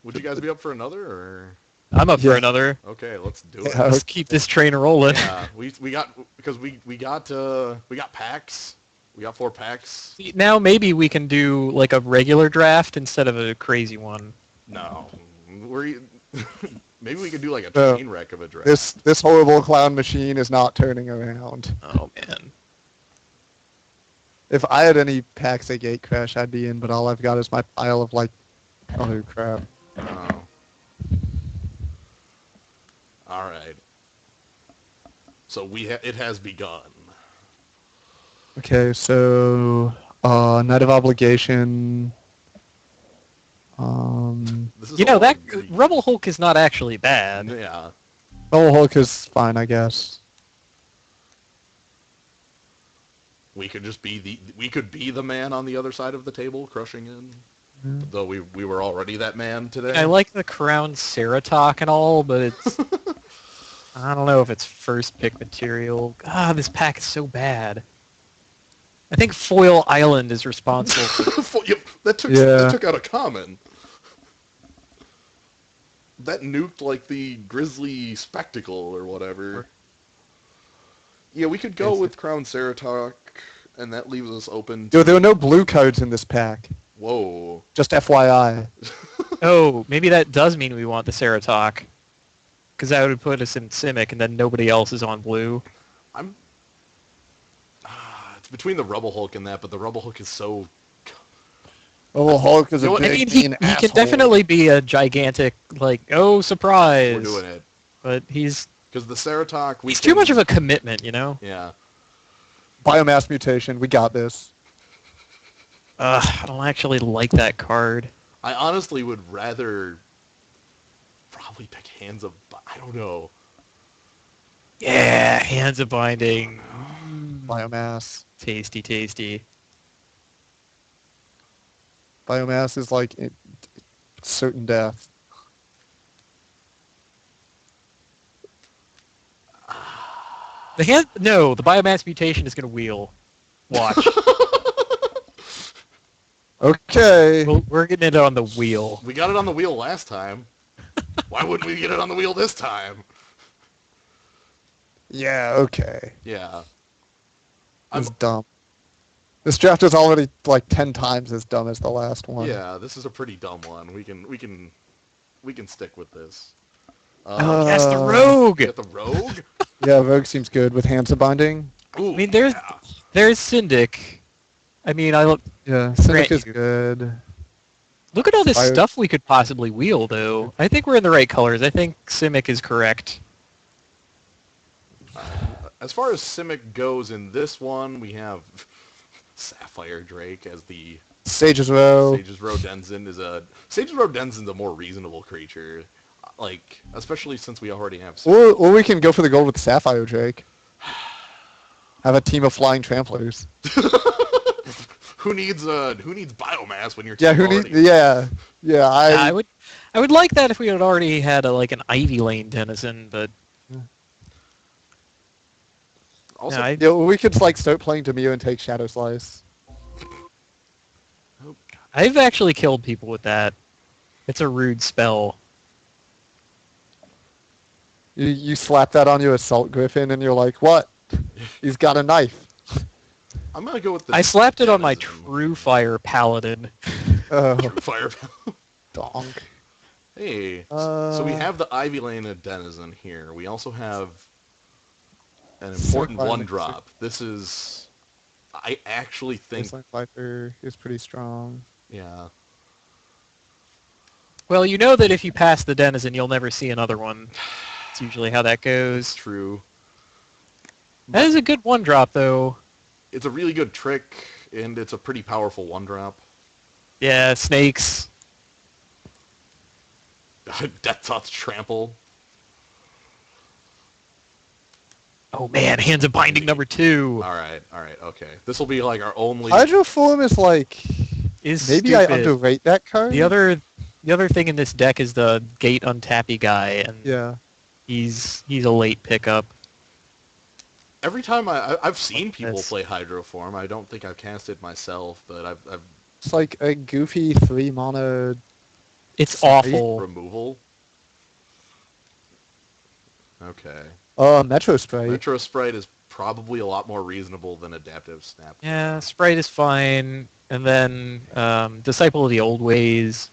Would you guys be up for another, or? I'm up for Yeah. another. Okay, let's do it. Yeah. Let's keep this train rolling. Yeah, we got because we got packs. We got 4 packs. See, now maybe we can do like a regular draft instead of a crazy one. No, we're maybe we could do like a No. train wreck of a draft. This horrible clown machine is not turning around. Oh man. If I had any packs at Gatecrash, I'd be in, but all I've got is my pile of like, oh crap. Oh. All right. So it has begun. Okay, so Night of Obligation. This is You know all that really- Rebel Hulk is not actually bad. Yeah. Rebel Hulk is fine, I guess. We could just be the man on the other side of the table, crushing in. Though we were already that man today. I like the Crown Ceratok and all, but it's I don't know if it's first pick material. Ah, this pack is so bad. I think Foil Island is responsible for Yep, that Yeah. took out a common. That nuked like the Grizzly Spectacle or whatever. Yeah, we could go with Crown Ceratok, and that leaves us open to... Dude, there were no blue cards in this pack. Whoa. Just FYI. Oh, maybe that does mean we want the Ceratok. Because that would put us in Simic, and then nobody else is on blue. It's between the Rebel Hulk and that, but the Rebel Hulk is so... Rebel Hulk is You know a what, big I mean, he mean can asshole. definitely be a gigantic, like, oh, surprise. We're doing it. But he's Because the Ceratok... he's too much of a commitment, you know? Yeah. Biomass mutation, we got this. I don't actually like that card. I honestly would rather probably pick Hands of... I don't know. Yeah, Hands of Binding. Biomass. Tasty, tasty. Biomass is like certain death. The Biomass Mutation is going to wheel. Watch. Okay. We're getting it on the wheel. We got it on the wheel last time. Why wouldn't we get it on the wheel this time? Yeah, okay. Yeah. It's dumb. This draft is already like 10 times as dumb as the last one. Yeah, this is a pretty dumb one. We can stick with this. Yes, the Rogue! Get the Rogue? Yeah, Rogue seems good with Hands of Binding. Ooh, I mean, there's Syndic. I mean, I look Yeah, Cynic Grant is you. good. at all this Fire- stuff we could possibly wheel, though. I think we're in the right colors. I think Simic is correct. As far as Simic goes in this one, we have Sapphire Drake as the Sage's Row. Sage's Row Denizen Sage's Row Denizen's a more reasonable creature. Like, especially since we already have Or we can go for the gold with Sapphire Drake. Have a team of flying tramplers. Who needs biomass when you're Yeah, who already... needs? Yeah. I would like that if we had already had an Ivy Lane Denizen, but Also, no, Yeah, we could like start playing Demir and take Shadow Slice. I've actually killed people with that. It's a rude spell. You slap that on your Assault Griffin and you're like, what? He's got a knife. I'm gonna go with the I slapped it on my Denizen. True Fire Paladin. Oh, True Fire. donk. Hey, so we have the Ivy Lane and Denizen here. We also have an important Fire one drop. This is, I actually think, Baseline Viper is pretty strong. yeah. Well, you know that if you pass the Denizen, you'll never see another one. That's usually how that It's goes. true. That is a good one drop, though. It's a really good trick, and it's a pretty powerful one drop. Yeah, snakes. Death Touch Trample. Oh man, Hands of Binding number 2 All right, okay. This will be like our only. Hydroform is like, is maybe I stupid. underrate that card. The other thing in this deck is the Gate Untappy guy, and Yeah. he's a late pickup. Every time I've seen people That's- play Hydroform. I don't think I've cast it myself, but I've It's like a goofy 3 mana It's Sorry? awful. Removal. Okay. Metro Sprite. Metro Sprite is probably a lot more reasonable than Adaptive Snap. Yeah, Sprite is fine. And then Disciple of the Old Ways.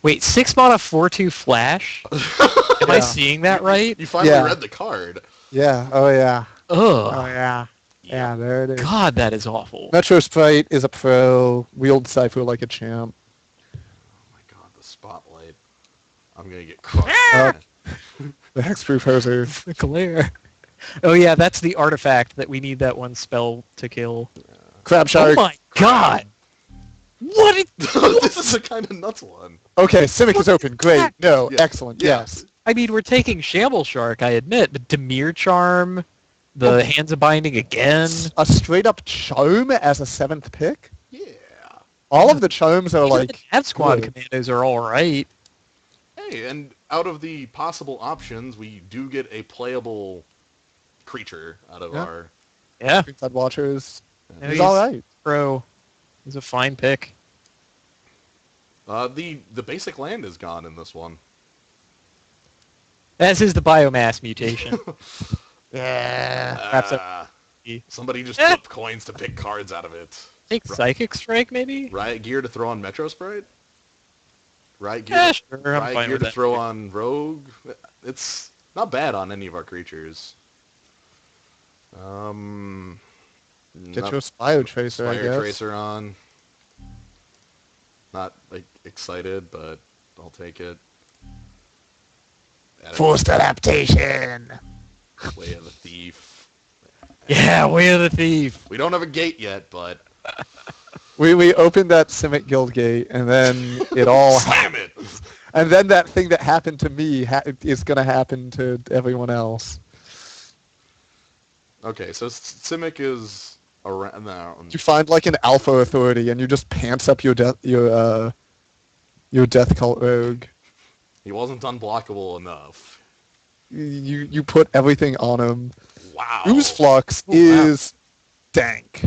Wait, 6 mana 4/2 flash? Am I Yeah. seeing that right? You finally Yeah. read the card. Yeah. Oh yeah. Oh Ugh. yeah. Yeah. There it is. God, that is awful. Metro Sprite is a pro. Wield Cypher like a champ. Oh my god, the spotlight. I'm gonna get crushed. The Hexproof Hoser. The glare. Oh yeah, that's the artifact that we need that one spell to kill. Crab Oh Shark. my god! What? This is a kind of nuts one. Okay, Simic is open. Great. No. Yeah. Excellent. Yeah. Yes. I mean, we're taking Shamble Shark, I admit, but Demir Charm, the Hands of Binding again. A straight up Chome as a 7th pick? Yeah. All of the Chomes are Even like... the Death Squad good. commandos are alright. Hey, and out of the possible options, we do get a playable creature out of Yeah. our... Yeah, Greenside Watchers. No, He's alright. Pro. He's a fine pick. The basic land is gone in this one. As is the biomass mutation. Yeah. Perhaps Somebody just flipped coins to pick cards out of it. Take Psychic Strike, maybe? Riot Gear to throw on Metro Sprite? Riot Gear, Yeah, sure, I'm Riot fine Gear with to that. throw on Rogue? It's not bad on any of our creatures. Get Not- your Spire Tracer, I Fire guess. Tracer on. Not like excited, but I'll take it. Add a Forced Adaptation. Way of the Thief. Yeah, Way of the Thief. We don't have a gate yet, but We opened that Simic Guild gate, and then it all... slam it. and then that thing that happened to me is going to happen to everyone else. Okay, so Simic is around now. You find like an Alpha Authority, and you just pants up your Death Cult Rogue. He wasn't unblockable enough. You put everything on him. Wow. Ooze Flux Oh, wow. is dank.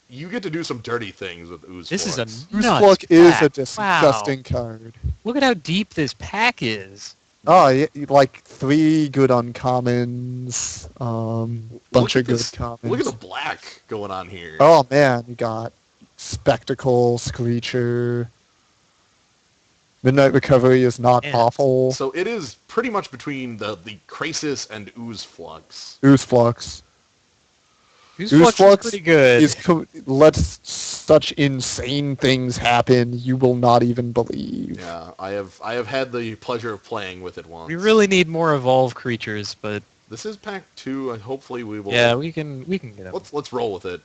You get to do some dirty things with Ooze This is a Flux. Ooze nuts Flux is pack. a disgusting card. Look at how deep this pack is. Oh, yeah, like 3 good uncommons, bunch Look of at good this- commons. Look at the black going on here. Oh man, you got Spectacle, Screecher. Midnight Recovery is not Man. awful. So it is pretty much between the Krasis and Ooze Flux. Ooze Flux Ooze Ooze Flux is Flux pretty good. lets such insane things happen you will not even believe. Yeah, I have had the pleasure of playing with it once. We really need more evolved creatures, but This is pack 2, and hopefully we will. yeah, we can get them. Let's roll with it.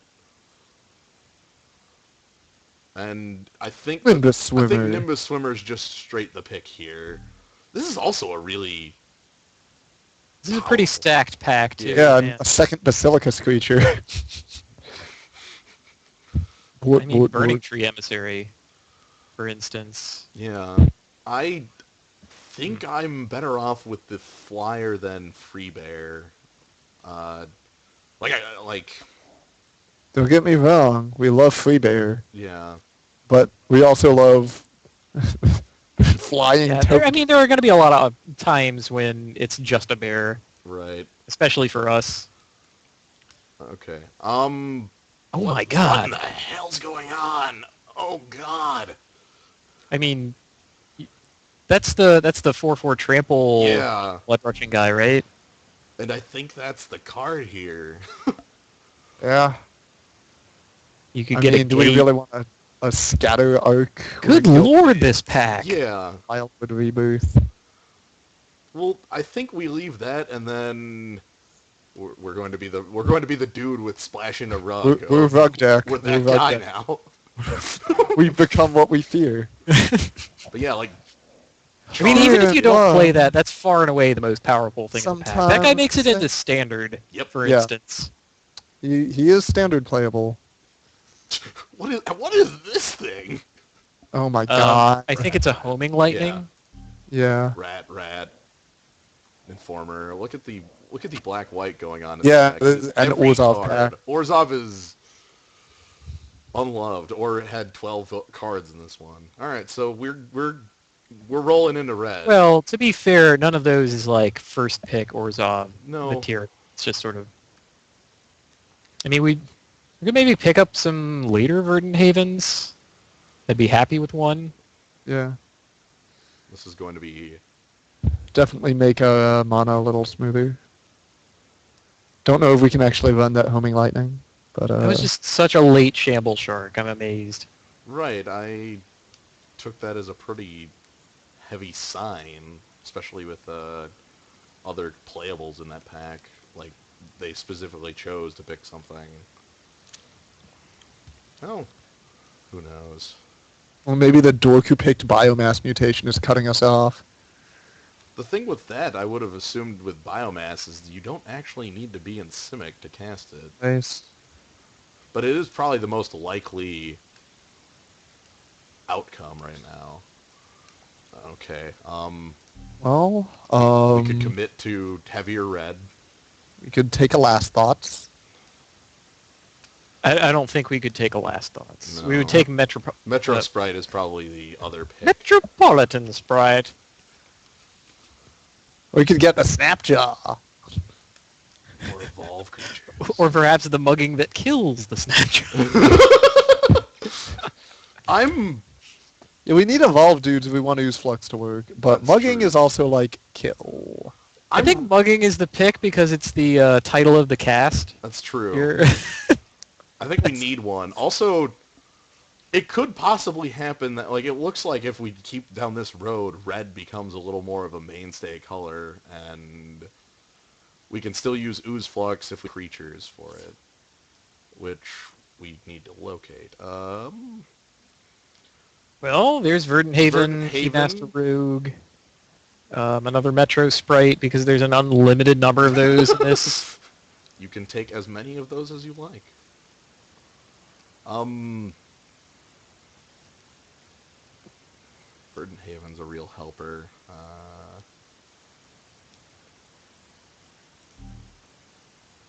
And I think Nimbus I Swimmer. think Nimbus Swimmer's just straight the pick here. This is also a really This is a pretty powerful- stacked pack too. Yeah, and man. a second Basilicus creature. I mean, Burning Tree Emissary, for instance. Yeah, I think I'm better off with the flyer than Free Bear. Like, Don't get me wrong, we love Free Bear, yeah. but we also love flying Yeah, token. there are going to be a lot of times when it's just a bear, Right. especially for us. Okay. Oh my What in god! the hell's going on? Oh god. I mean, that's the 4/4 trample Yeah. blood rushing guy, right? And I think that's the card here. Yeah. You could I get mean, a do we gate. really want a scatter arc? Good lord, this pack! Yeah. Wildwood Rebirth. Well, I think we leave that, and then we're going to be the dude with splashing a rug. We're rug deck. With We're that rug guy deck. now. We've become what we fear. But yeah, like. I mean, even if you don't Well, play that, that's far and away the most powerful thing in the pack. That guy sometimes- makes it into standard, Yep. for Yeah. instance. He is standard playable. What is this thing? Oh my god. I think it's a homing lightning. Yeah. Rat. Informer. Look at the black white going on. In Yeah, the deck. and Every Orzhov card. pack. Orzhov is unloved, or it had 12 cards in this one. All right, so we're rolling into red. Well, to be fair, none of those is like first pick or Zav No. material. It's just sort of. I mean, we could maybe pick up some later Verdant Havens. I'd be happy with one. Yeah. This is going to be... Definitely make a mana a little smoother. Don't know if we can actually run that Homing Lightning, but That was just such a late Shamble Shark. I'm amazed. Right, I took that as a pretty heavy sign, especially with other playables in that pack. Like, they specifically chose to pick something. Oh, who knows? well, maybe the dork who picked Biomass Mutation is cutting us off. The thing with that, I would have assumed with Biomass, is you don't actually need to be in Simic to cast it. Nice. But it is probably the most likely outcome right now. Okay, Well, we could commit to heavier red. we could take a last thoughts. I don't think we could take a last thoughts. No. We would take Metro Sprite is probably the other pick. Metropolitan Sprite. We could get the Snapjaw. Or evolve creature. Or perhaps the mugging that kills the Snapjaw. Yeah, we need evolve dudes if we want to use Flux to work, but That's mugging true. is also like kill. I think mugging is the pick because it's the title of the cast. That's true. Here. I think we need one. Also, it could possibly happen that, like, it looks like if we keep down this road, red becomes a little more of a mainstay color, and we can still use Ooze Flux if we creatures for it, which we need to locate. Well, there's Verdant Haven, Keymaster Rogue, another Metro Sprite because there's an unlimited number of those in this. You can take as many of those as you like. Verdant Haven's a real helper.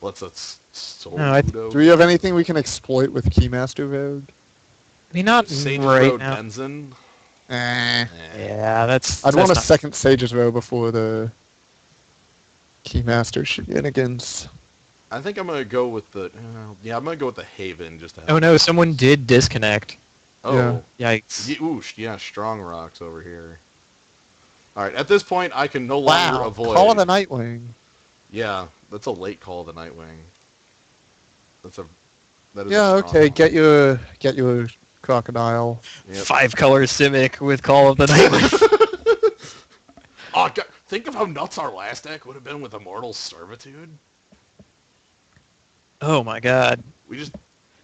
Let's Soul No, Udo. Do we have anything we can exploit with Keymaster Rogue? I mean, not Sage's right Road now. Benzin? Eh. Yeah, that's. I'd want a not- second Sage's Row before the Keymaster shenanigans. I think I'm gonna go with the. Yeah, I'm gonna go with the Haven just to have. Oh no, someone did disconnect. Oh. Yikes. Yeah, Strong Rocks over here. All right, at this point, I can no longer Wow, avoid. Call of the Nightwing. Yeah, that's a late Call of the Nightwing. That is. Yeah, a strong okay, one. get your crocodile. Yep. 5-color Simic with Call of the Night. Oh, God, think of how nuts our last deck would have been with Immortal Servitude. Oh my god. We just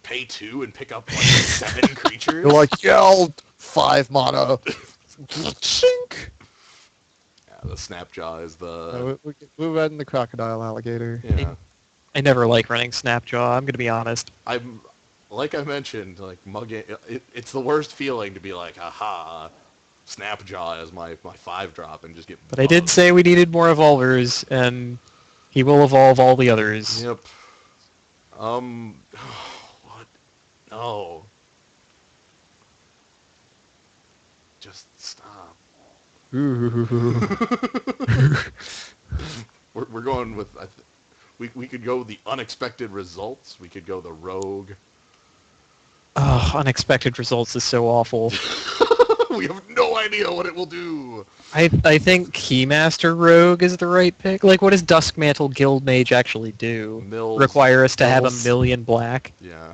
pay 2 and pick up like 7 creatures. You're like, yelled 5 mana. Shink. Yeah, the Snapjaw is the. We're riding the crocodile alligator. Yeah. I never like running Snapjaw, I'm gonna be honest. I'm, like I mentioned, like mugging. It's the worst feeling to be like, aha, Snapjaw is my 5-drop and just get. But I did bugged. say we needed more evolvers, and he will evolve all the others. Yep. What? No. Just stop. Ooh. We're going with. We could go the unexpected results. We could go the rogue. Oh, unexpected results is so awful. We have no idea what it will do. I think Keymaster Rogue is the right pick. Like, what does Duskmantle Guildmage actually do? Mills. Require us to have Mills. 1 million black? Yeah.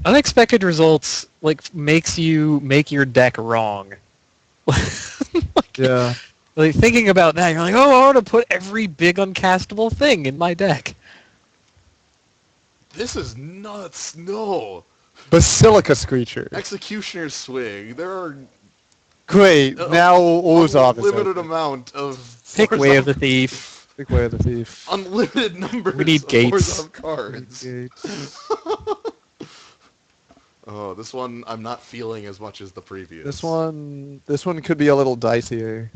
Unexpected results, like, makes you make your deck wrong. Yeah. Like, thinking about that, you're like, oh, I want to put every big uncastable thing in my deck. This is nuts. No. Basilica Screecher. Executioner's Swing. There are Great. Now Orzhov is unlimited open. amount of Pick Way of the Orzhov- Thief. Big Way of the Thief. unlimited numbers We need of gates. Orzhov cards. Oh, this one I'm not feeling as much as the previous. This one could be a little dicier.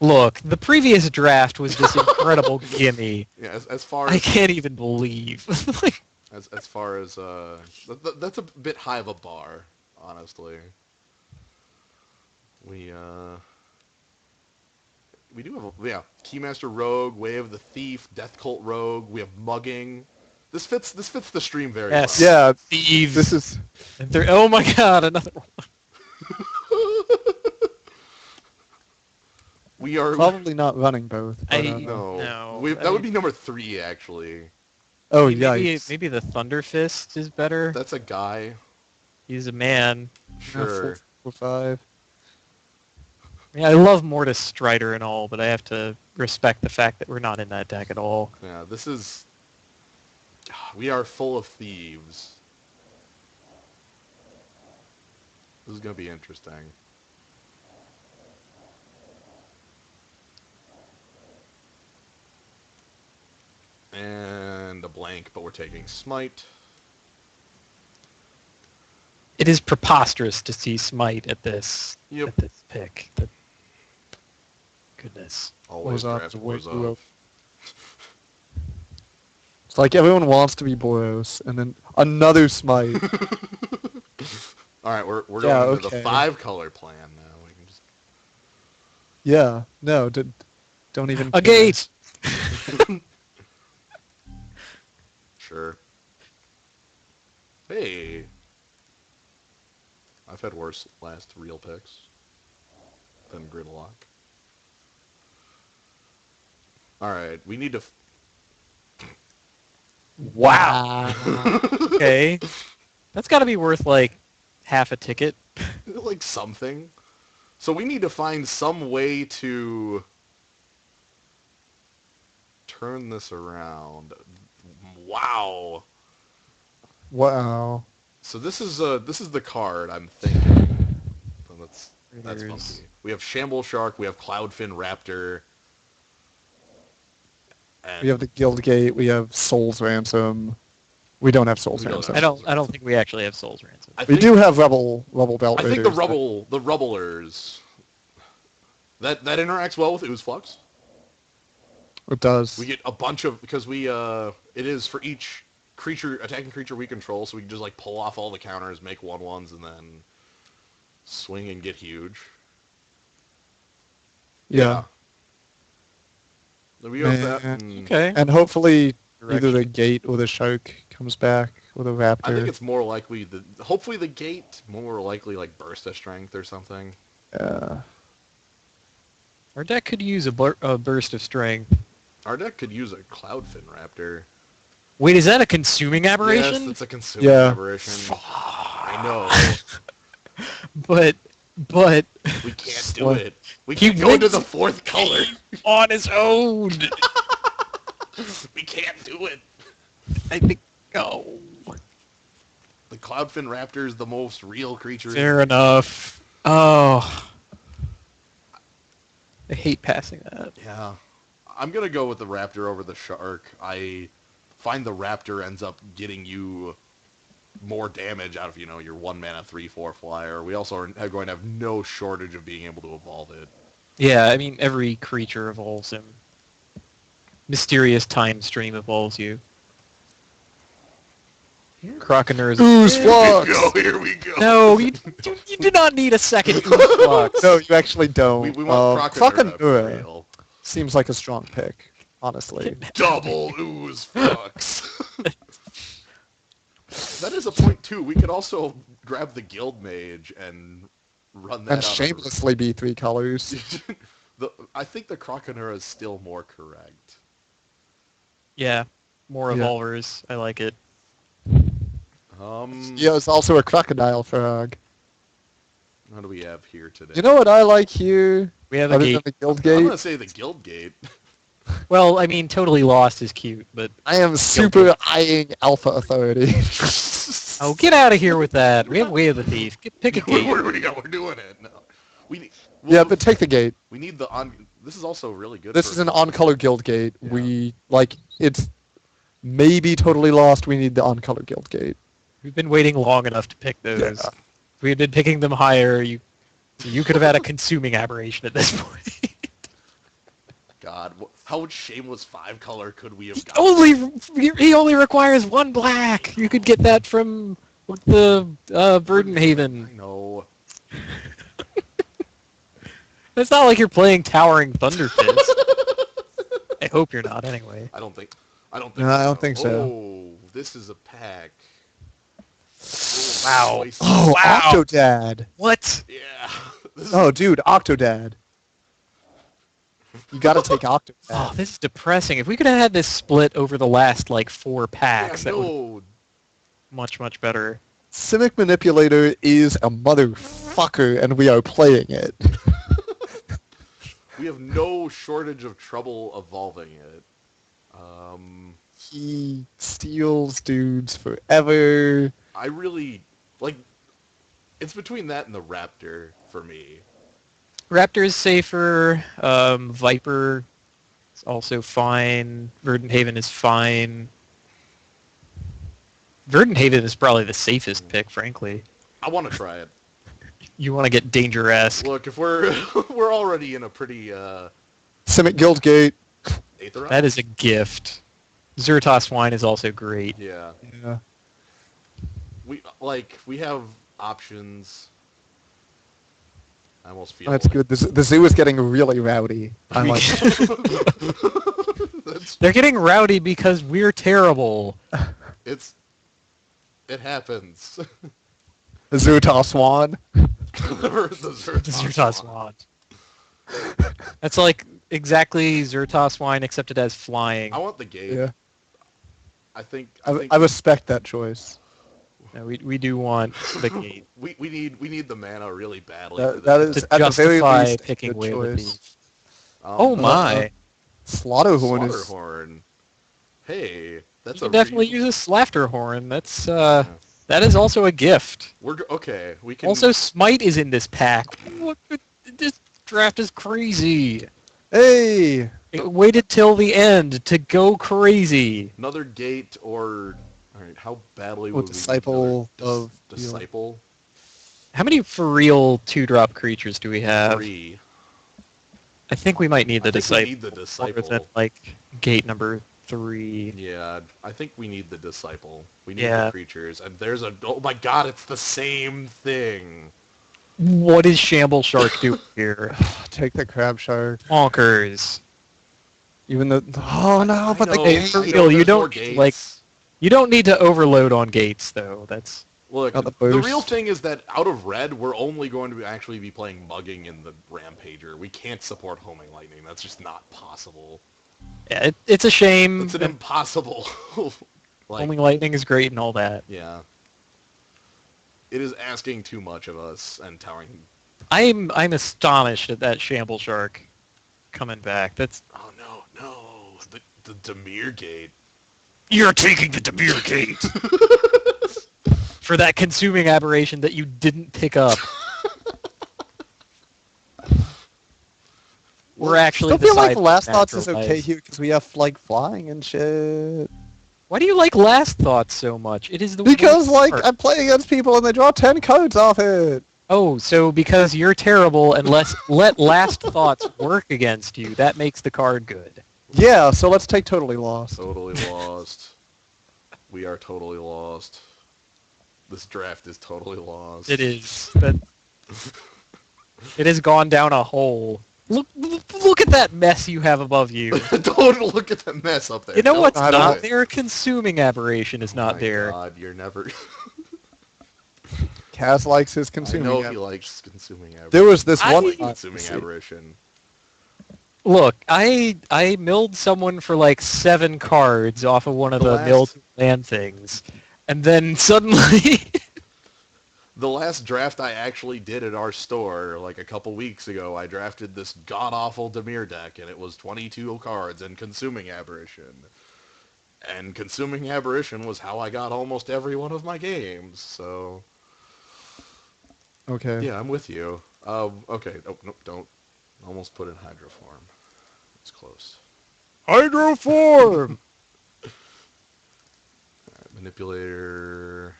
Look, the previous draft was this incredible gimme. Yeah, as far I as can't even believe. as far as that's a bit high of a bar, honestly. We we do have Keymaster Rogue, Way of the Thief, Death Cult Rogue. We have Mugging. This fits the stream very Yes. well. Yeah, Thieves. this is Oh my god, another one. We are probably not running both. But, no. No, That would be number 3 actually. Oh, maybe yikes. maybe the Thunder Fist is better. That's a guy. He's a man. Sure. 4, 5. Yeah, I love Mortis Strider and all, but I have to respect the fact that we're not in that deck at all. Yeah, this is. We are full of thieves. This is gonna be interesting. And a blank, but we're taking Smite. It is preposterous to see Smite at this pick. Goodness. Always Borzov draft is way Borzov. too low. It's like everyone wants to be Boros, and then another Smite. All right, we're Yeah, going to the okay. 5-color plan now. We can just... Yeah, no, don't even... A gate! Sure. Hey. I've had worse last real picks than Gridlock. Alright, we need to... Wow. Okay. That's got to be worth, like, half a ticket. like something. So we need to find some way to turn this around. Wow. Wow. So this is the card I'm thinking. So that's Raiders. funky. We have Shamble Shark, we have Cloudfin Raptor. And We have the Guildgate, we have Soul's Ransom. We don't have Soul's We don't Ransom. have I don't think we actually have Soul's Ransom. I We think, do have Rebel Belt I think the Raiders. the Rubblers. That interacts well with Ooze Flux. It does. We get a bunch of because we it is for each attacking creature we control, so we can just like pull off all the counters, make 1/1s, and then swing and get huge. Yeah. There we go with that. Man. And Okay. And hopefully either the Direction. Gate or the Shark comes back with a Raptor. I think it's more likely hopefully the Gate more likely like Burst of Strength or something. Our deck could use a burst of strength. Our deck could use a Cloudfin Raptor. Wait, is that a consuming aberration? Yes, it's a consuming Yeah. aberration. I know. But We can't do What? it. We He can't go into wins the 4th color. on his own. We can't do it. I think. Oh, The Cloudfin Raptor is the most real creature. fair enough. Oh, I hate passing that. Yeah. I'm going to go with the Raptor over the Shark. I find the Raptor ends up getting you more damage out of, your 1-mana 3/4 flyer. We also are going to have no shortage of being able to evolve it. Yeah, I mean every creature evolves him. Mysterious time stream evolves you. Croconaur's. Ooze Here Flux! we go, here we go. No, you do not need a second Ooze Flux. No, you actually don't. We want Croconaur to be Croconaur real. seems like a strong pick, honestly. Double Ooze Flux. That is a point, too. We could also grab the Guild Mage and run that And out of- shamelessly be 3 colors. I think the Croconaur is still more correct. Yeah, more Yeah. evolvers. I like it. Yeah, it's also a Crocodile Frog. What do we have here today? You know what I like here? We have a Other than gate. the Guild I'm Gate? going to say the Guild Gate. Well, I mean, Totally Lost is cute, but I am super eyeing Alpha Authority. oh, get out of here with that. We have Way of the Thief. Pick a gate. We're doing it. No. Yeah, but take the Gate. we need the on. This is also really good. This for- is an on-color Guild Gate. Yeah. It's maybe Totally Lost. We need the on-color Guild Gate. We've been waiting long enough to pick those. Yeah. If we had been picking them higher, you could have had a consuming aberration at this point. God, how much shameless 5-color could we have He gotten? only requires one black. You could get that from the Verdenhaven. I know. It's not like you're playing Towering Thunder Fist. I hope you're not, anyway. I don't think No, I don't think so. Oh, this is a pack. Wow. Choices. Oh, Wow. Octodad. What? Yeah. Oh, dude, Octodad. You gotta take Octodad. Oh, this is depressing. If we could have had this split over the last, like, 4 packs, Yeah, that would no. be much, much better. Simic Manipulator is a motherfucker, and we are playing it. We have no shortage of trouble evolving it. He steals dudes forever. I really like. It's between that and the Raptor for me. Raptor is safer. Viper is also fine. Verdenhaven is fine. Verdenhaven is probably the safest pick, frankly. I want to try it. You want to get Danger-esque. Look, if we're we're already in a pretty Simic Guildgate. Aetheron? That is a gift. Zertos Wine is also great. Yeah. Yeah. We have options. I almost feel That's like good. The zoo is getting really rowdy. I like it. That's, They're getting rowdy because we're terrible. it happens. The Zertos Swan. The Zertos Wine. That's like exactly Zertos Wine, except it has flying. I want the gate. Yeah. I think I respect that choice. No, we do want the gate we need the mana really badly. That is to at the very justify least a picking good Whale of choice. Thieves. Um, Oh my! Slaughterhorn is Slaughterhorn. Hey, that's You a can definitely use a Slafter Horn. That is also a gift. okay. We can Also, Smite is in this pack. What? This draft is crazy. hey. It waited till the end to go crazy. another gate or all right. How badly What would we Disciple need another of disciple? How many for real 2-drop creatures do we have? 3. I think we might need the I think disciple. we need the Other than, disciple. like gate number 3. Yeah, I think we need the disciple. We need Yeah. the creatures, and there's a. Oh my God! It's the same thing. What is Shamble Shark doing here? Take the crab shark. Bonkers. Even though no, but I know, the Hey, for I know, real, you there's don't, more gates. like- You don't need to overload on gates, though. That's Look, Not the the boost. real thing is that out of red, we're only going to actually be playing Mugging in the Rampager. We can't support Homing Lightning. That's just not possible. yeah, it's a shame. It's an impossible. Homing Lightning is great and all that. Yeah. It is asking too much of us and towering. I'm astonished at that Shamble Shark coming back. That's Oh no, the Demir Gate. You're taking the Demir Gate for that consuming aberration that you didn't pick up. We're actually. I feel like besides Last Thoughts is natural okay life. here because we have like flying and shit. Why do you like Last Thoughts so much? It is the Because worst like card. I'm playing against people and they draw 10 cards off it. Oh, so because you're terrible and let Last Thoughts work against you, that makes the card good. Yeah, so let's take Totally Lost. Totally lost. We are totally lost. This draft is totally lost. It is. But it has gone down a hole. Look at that mess you have above you. Don't look at the mess up there. You know Don't what's do not it. there? Consuming aberration is not My there. God, you're never. Kaz likes his I consuming. know App. he likes consuming aberration. There was this I one. hate consuming aberration. Look, I milled someone for like 7 cards off of one of The the last- milled land things, and then suddenly The last draft I actually did at our store, like a couple weeks ago, I drafted this god-awful Demir deck, and it was 22 cards and Consuming Aberration. And Consuming Aberration was how I got almost every one of my games, so... Okay. Yeah, I'm with you. Okay, oh, nope, don't. Almost put in Hydroform. It's close. Hydroform! Alright, Manipulator...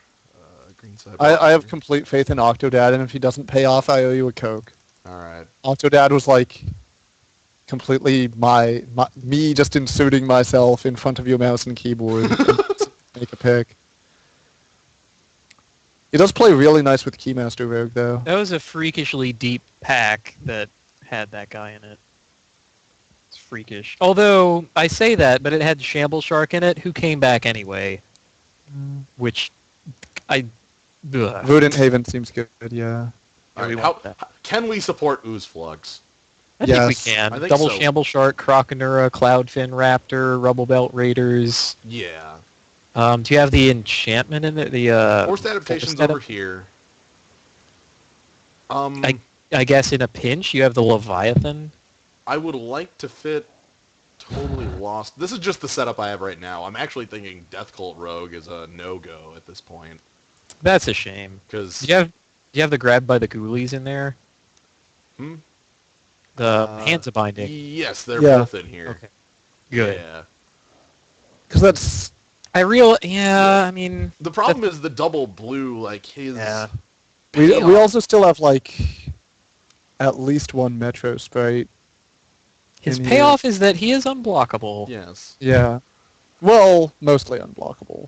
Greenside I have Blocker. complete faith in Octodad, and if he doesn't pay off, I owe you a Coke. Alright. Octodad was like completely me just inserting myself in front of your mouse and keyboard and make a pick. It does play really nice with Keymaster Rogue, though. That was a freakishly deep pack that had that guy in it. It's freakish. Although, I say that, but it had Shamble Shark in it, who came back anyway. Which, I... Ugh. Verdant Haven seems good, yeah. All we right, want that. can we support Ooze Flugs? I think we Yes. can. I think Double so. Shamble Shark, Croconura, Cloudfin Raptor, Rubble Belt Raiders. Yeah. Do you have the enchantment in it? The Forced adaptations forced over here. I guess in a pinch you have the Leviathan. I would like to fit Totally Lost. This is just the setup I have right now. I'm actually thinking Death Cult Rogue is a no-go at this point. That's a shame. Because... Do you have the Grab by the Ghoulies in there? The Hands of Binding. Yes, they're Yeah. both in here. Okay. Good. Yeah. Because that's... I mean... The problem is the double blue, like, his... Yeah. We payoff- also still have, like, at least one Metro Sprite. His in payoff is that he is unblockable. Yes. Yeah. Well, mostly unblockable.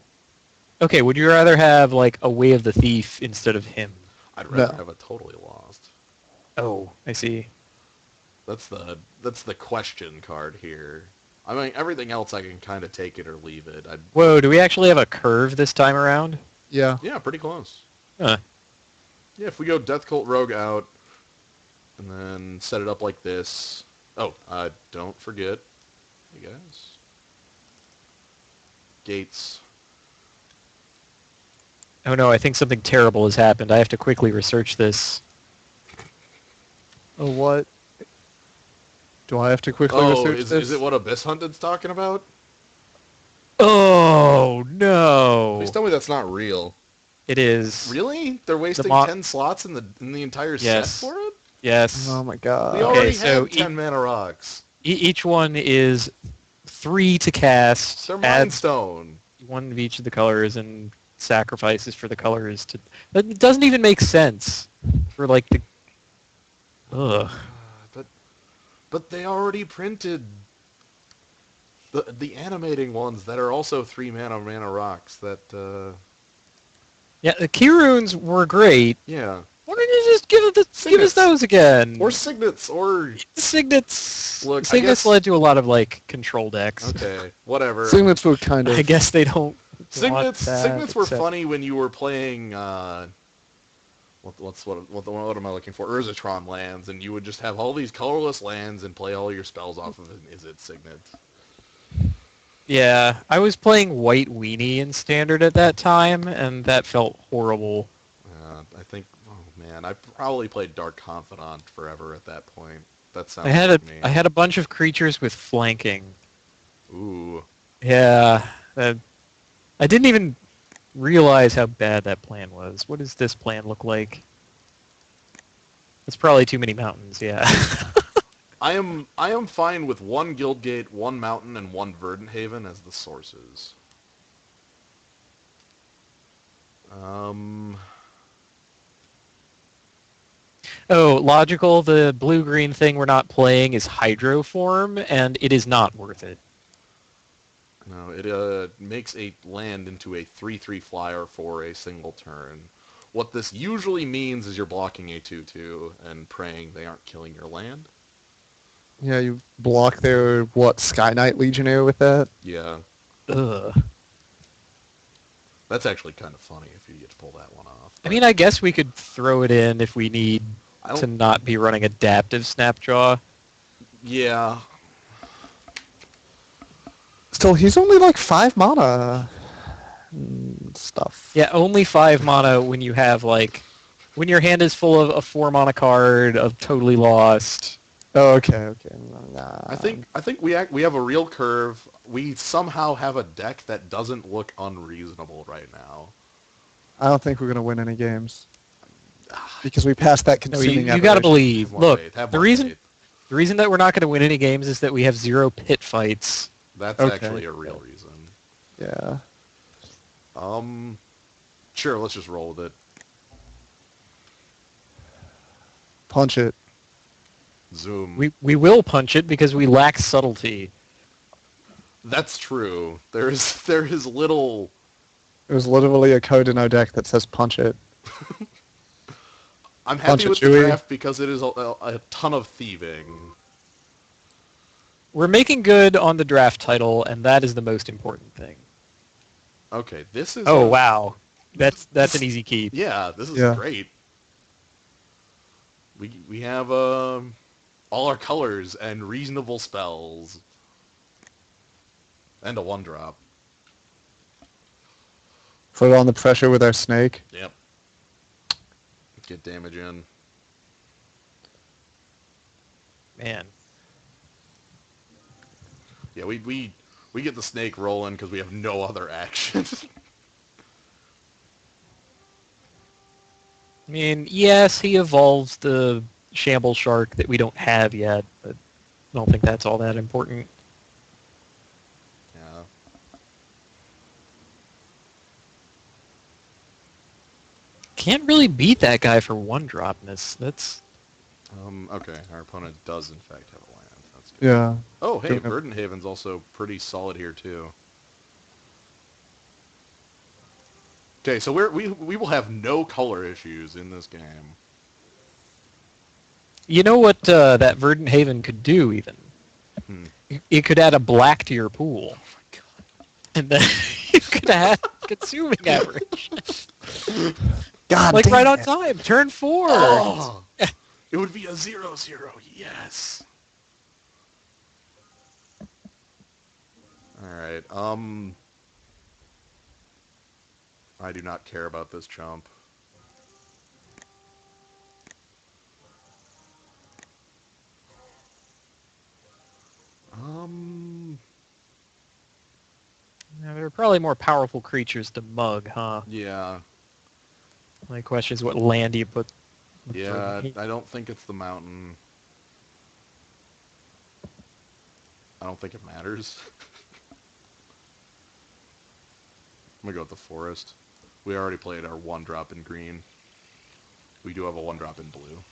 Okay, would you rather have, like, a Way of the Thief instead of him? I'd rather No. have a Totally Lost. Oh, I see. That's the question card here. I mean, everything else I can kind of take it or leave it. Whoa, do we actually have a curve this time around? Yeah. Yeah, pretty close. Huh. Yeah, if we go Death Cult Rogue out, and then set it up like this. Oh, don't forget, you guys. Gates. Oh no, I think something terrible has happened. I have to quickly research this. Oh, what? Do I have to quickly Oh, research this? is it what Abyss Hunted's talking about? Oh no! Please tell me that's not real. It is. Really? They're wasting mo- 10 slots in the entire Yes. set for it? Yes. Oh my We god. already so have 10 mana rocks. Each one is 3 to cast. They're Mind Adds Stone. one of each of the colors and sacrifices for the colors to. That doesn't even make sense for like the. Ugh. But they already printed the animating ones that are also 3 mana rocks that Yeah, the key runes were great. yeah. Why don't you just give us Signets. those again? Or signets or Signets. Look, I Signets guess- led to a lot of like control decks. okay, whatever. Signets were kind of... I guess they don't. Signets want that, signets were except- funny when you were playing what am I looking for? Urzatron lands, and you would just have all these colorless lands and play all your spells off of an Izzet Signet. Yeah, I was playing White Weenie in Standard at that time, and that felt horrible. I think, oh man, I probably played Dark Confidant forever at that point. That sounds I had like me. I had a bunch of creatures with flanking. Ooh. Yeah, I didn't even realize how bad that plan was. What does this plan look like? It's probably too many mountains. Yeah. I am fine with 1 Guildgate, 1 Mountain, and 1 Verdant Haven as the sources. Oh, logical. The blue-green thing we're not playing is Hydroform, and it is not worth it. No, it makes a land into a 3/3 flyer for a single turn. What this usually means is you're blocking a 2/2 and praying they aren't killing your land. Yeah, you block their, what, Sky Knight Legionnaire with that? Yeah, Ugh. that's actually kind of funny if you get to pull that one off. I mean, I guess we could throw it in if we need I don't- to not be running Adaptive Snapjaw. Yeah, Still, he's only like 5 mana. Stuff. Yeah, only 5 mana when you have, like, when your hand is full of a 4 mana card of Totally Lost. Oh, okay. Nah. I think we have a real curve. We somehow have a deck that doesn't look unreasonable right now. I don't think we're going to win any games. Because we passed that No, consuming you gotta aberration. believe. Have more Look, faith, have the more reason faith. the reason that we're not going to win any games is that we have 0 pit fights. That's Okay. actually a real reason. Yeah. Sure, let's just roll with it. Punch it. Zoom. We will punch it because we lack subtlety. That's true. There is little. It was literally a code in our deck that says punch it. I'm Punch happy it, with the Chewie. draft because it is a ton of thieving. We're making good on the draft title, and that is the most important thing. Okay, this is. Oh wow, that's an easy keep. Yeah, this is Yeah. great. We have all our colors and reasonable spells, and a 1-drop. Put on the pressure with our snake. Yep. Get damage in. Man, Yeah, we get the snake rolling because we have no other action. I mean, yes, he evolves the Shamble Shark that we don't have yet, but I don't think that's all that important. Yeah. Can't really beat that guy for 1-dropness. That's Okay, our opponent does in fact have a land. That's good. Yeah. Oh, hey, Yep. Verdenhaven's also pretty solid here too. Okay, so we will have no color issues in this game. You know what that Verdant Haven could do, even? Hmm. It could add a black to your pool. Oh my god. And then you could add consuming average. God Like damn right on it. time. Turn 4. Oh! It would be a 0/0. Yes. All right. I do not care about this chump. Now, there are probably more powerful creatures to mug, huh? Yeah. My question is, what land do you put? with Yeah, Verdant Haven? I don't think it's the mountain. I don't think it matters. I'm gonna go with the forest. We already played our 1-drop in green. We do have a 1-drop in blue.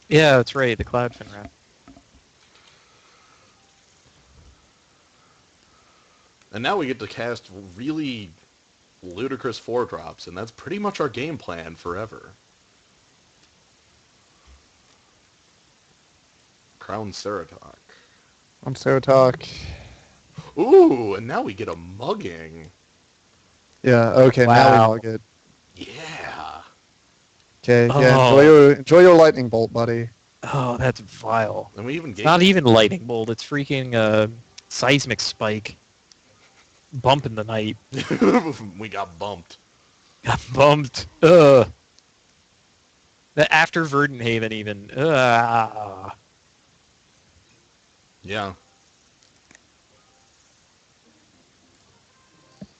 Yeah, that's right. The Cloudfin Wrap. And now we get to cast really ludicrous 4-drops, and that's pretty much our game plan forever. Crown Ceratok. On Serotalk. Ooh, and now we get a mugging. Yeah, okay, now Wow. we mug it. Yeah. Okay, yeah, Oh. enjoy your lightning bolt, buddy. Oh, that's vile. And we even It's gave not even lightning bolt. It's freaking seismic spike. Bump in the night. we got bumped. Got bumped. Ugh. The after Verdant Haven even. Ugh. Yeah.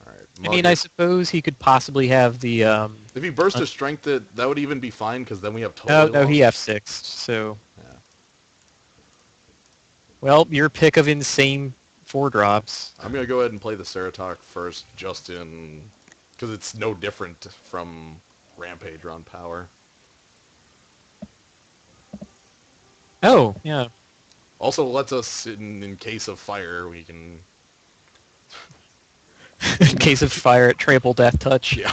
All right. I mean, I suppose he could possibly have the. If he burst his strength, that would even be fine because then we have No, totally. he lost. F6. So. Yeah. Well, your pick of insane 4-drops. I'm gonna go ahead and play the Ceratok first, just in because it's no different from Rampage on power. Oh, yeah. Also lets us, in case of fire, we can. In case of fire at trample death touch. Yeah.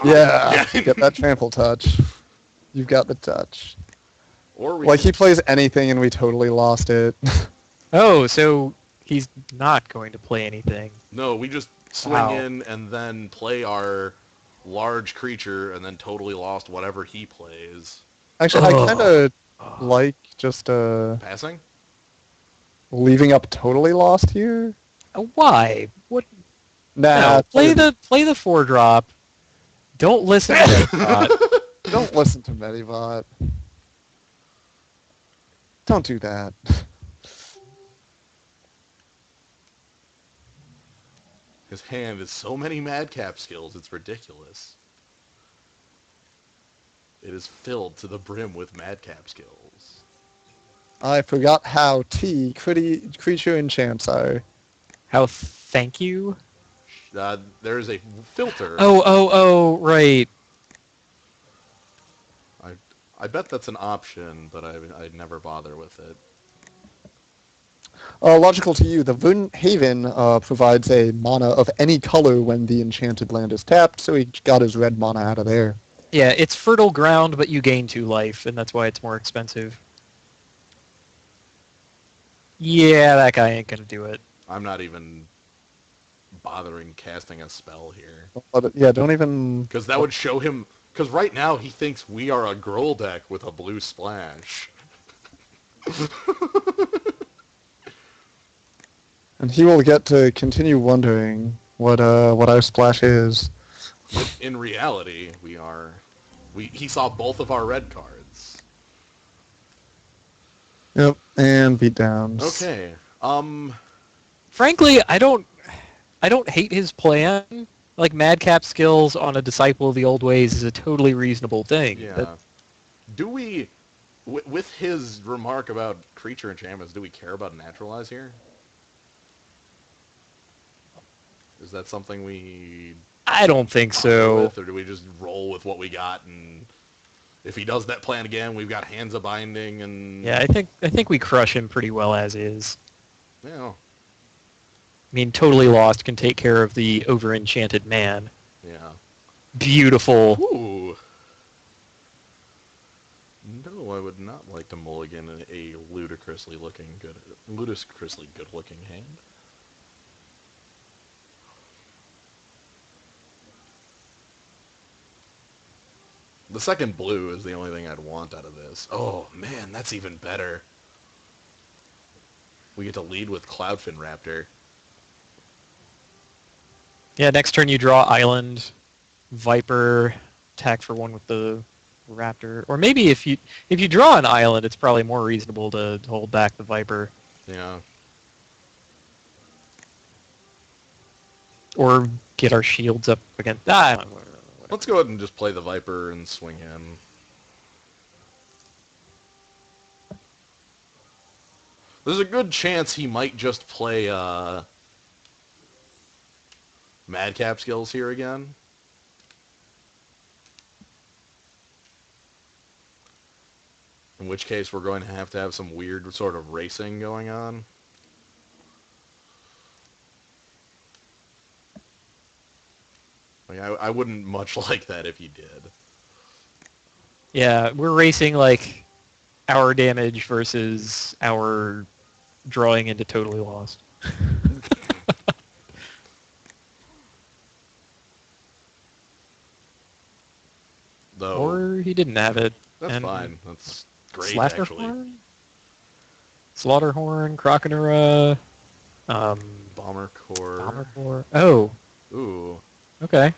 Yeah, Yeah. get that trample touch. You've got the touch. Or we. Like, he can- plays anything and we totally lost it. Oh, so he's not going to play anything. No, we just swing Wow. in and then play our large creature, and then totally lost whatever he plays. Actually, I kind of Oh. like just Passing? leaving up totally lost here. Why? What? Nah, No, play the 4-drop. Don't listen to that. Don't listen to Medibot. Don't do that. His hand has so many madcap skills, it's ridiculous. It is filled to the brim with madcap skills. I forgot how creature enchants are. How thank you? There is a filter. Oh, right. I bet that's an option, but I'd never bother with it. Logical to you, the Vun Haven provides a mana of any color when the enchanted land is tapped, so he got his red mana out of there. Yeah, it's fertile ground, but you gain 2 life, and that's why it's more expensive. Yeah, that guy ain't gonna do it. I'm not even bothering casting a spell here. But, yeah, don't even... Because that would show him... Because right now he thinks we are a girl deck with a blue splash. And he will get to continue wondering what our splash is. In reality, he saw both of our red cards. Yep, and beatdowns. Okay. Frankly, I don't hate his plan. Like, madcap skills on a Disciple of the Old Ways is a totally reasonable thing. Yeah. Do we, with his remark about creature enchantments, do we care about naturalize here? Is that something we I don't think bother so. with, or do we just roll with what we got, and if he does that plan again, we've got Hands of Binding, and... Yeah, I think we crush him pretty well as is. Yeah. I mean, Totally Lost can take care of the over-enchanted man. Yeah. Beautiful. Ooh. No, I would not like to mulligan a ludicrously good-looking hand. The second blue is the only thing I'd want out of this. Oh, man, that's even better. We get to lead with Cloudfin Raptor. Yeah, next turn you draw Island, Viper, attack for 1 with the Raptor. Or maybe if you draw an Island, it's probably more reasonable to hold back the Viper. Yeah. Or get our shields up against... Let's go ahead and just play the Viper and swing in. There's a good chance he might just play Madcap skills here again. In which case we're going to have some weird sort of racing going on. Like, I wouldn't much like that if you did. Yeah, we're racing like our damage versus our drawing into Totally Lost. Though, Or he didn't have it. that's and fine. That's great, actually. Slaughterhorn? Slaughterhorn, Croconura, Bomber Core. Bomber Core. Oh, Ooh. okay.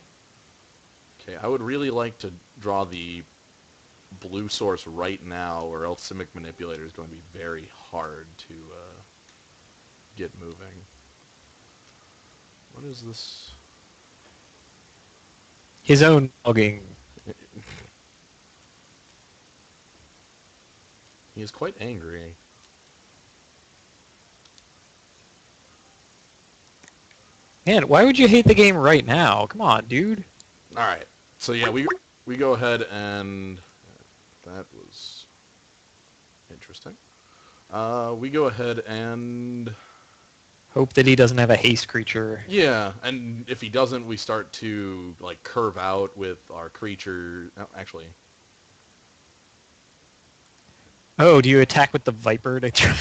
Okay, I would really like to draw the blue source right now, or else Simic Manipulator is going to be very hard to get moving. What is this? His own dogging. He is quite angry. Man, why would you hate the game right now? Come on, dude. All right. So yeah, we go ahead and that was interesting. We go ahead and Hope that he doesn't have a haste creature. yeah, and if he doesn't, we start to like curve out with our creature. Oh, actually, Oh, do you attack with the Viper to try?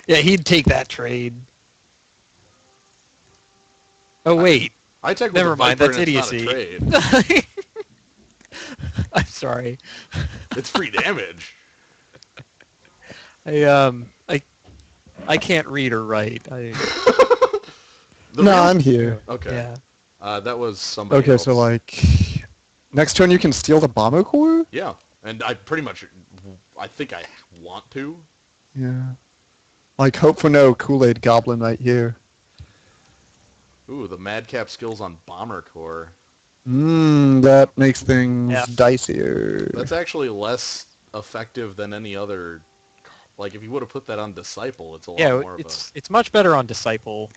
Yeah, he'd take that trade. Oh, wait. I attack with Never the mind, Viper that's and it's idiocy. not a trade. I'm sorry. It's free damage. I can't read or write. No, I'm here. Okay. Yeah. That was somebody Okay, else. so like, next turn you can steal the Bomber Core? Yeah, and I think I want to. Yeah. Like, hope for no Kool-Aid Goblin right here. Ooh, the Madcap skills on Bomber Core. That makes things Yeah. dicier. That's actually less effective than any other. Like, if you would have put that on Disciple, it's a lot Yeah, more of it's much better on Disciple.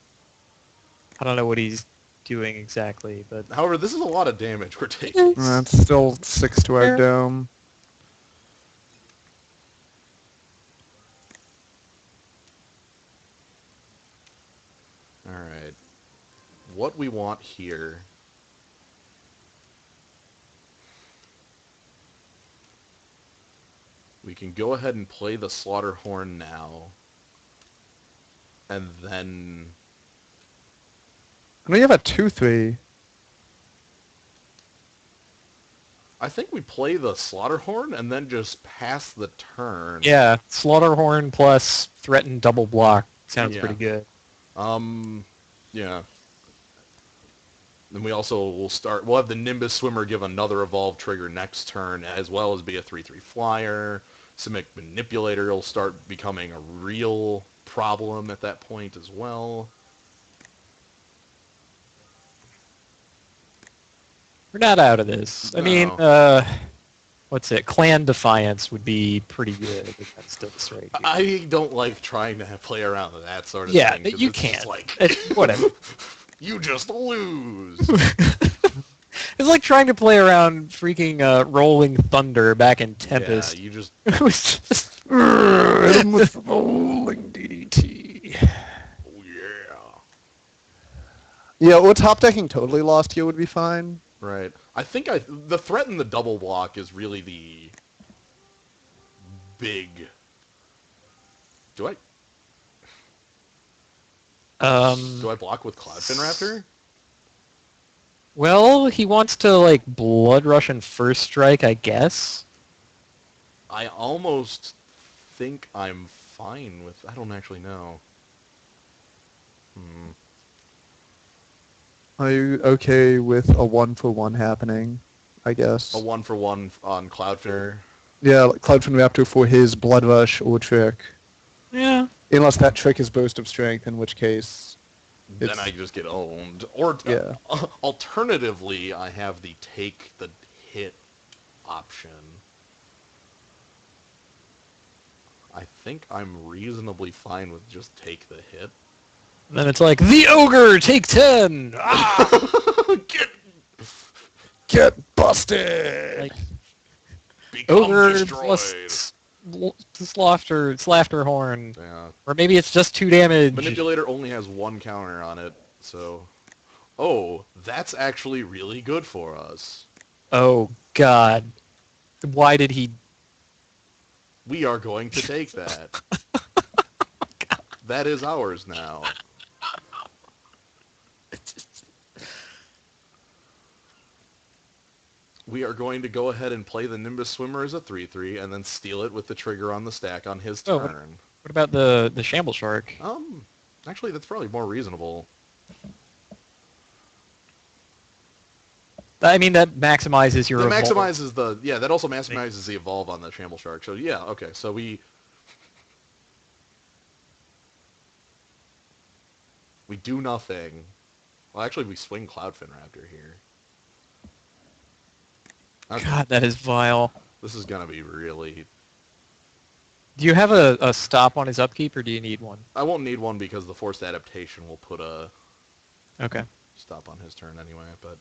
I don't know what he's doing exactly, but... However, this is a lot of damage we're taking. That's still 6 to our Fair. dome. Alright. What we want here... We can go ahead and play the Slaughterhorn now. And then... I know you have a 2/3. I think we play the Slaughterhorn and then just pass the turn. Yeah, Slaughterhorn plus threaten double block sounds Yeah. pretty good. Yeah. Then we also we'll have the Nimbus Swimmer give another evolve trigger next turn, as well as be a 3/3 flyer. Simic Manipulator will start becoming a real problem at that point as well. We're not out of this. I mean, No. what's it? Clan Defiance would be pretty good if that's still the strike. I don't like trying to play around with that sort of Yeah, thing. 'Cause you it's just can't. like, Whatever. you just lose. It's like trying to play around freaking Rolling Thunder back in Tempest. Yeah, you just... It was just... Hit him with rolling DDT. Oh, yeah. Yeah, well, top decking totally lost here would be fine. Right. I think the threat in the double block is really the big... Do I block with Cloudfin Raptor? Well, he wants to, like, Blood Rush and First Strike, I guess. I almost think I'm fine with... I don't actually know. Are you okay with a 1-for-1 happening? I guess. A 1-for-1 on Cloudfin. Yeah, like Cloudfin Raptor for his Blood Rush or trick. Yeah. Unless that trick is Burst of Strength, in which case... Then I just get owned. Or Yeah. Alternatively, I have the take the hit option. I think I'm reasonably fine with just take the hit. And then it's like, the Ogre, take 10! Ah! Get busted! Like, Become Ogre destroyed. plus Slaughter Horn. Yeah. Or maybe it's just 2 damage. Manipulator only has 1 counter on it, so... Oh, that's actually really good for us. Oh, God. Why did he... We are going to take that. That is ours now. We are going to go ahead and play the Nimbus Swimmer as a 3/3, and then steal it with the trigger on the stack on his Oh, turn. What about the Shamble Shark? Actually, that's probably more reasonable. I mean, that maximizes your... That evolve. maximizes the... Yeah, that also maximizes the evolve on the Shamble Shark. So, yeah, okay. So we do nothing. Well, actually, we swing Cloudfin Raptor here. Okay. God, that is vile. This is going to be really... Do you have a stop on his upkeep, or do you need one? I won't need one because the Forced Adaptation will put a Okay. stop on his turn anyway, but...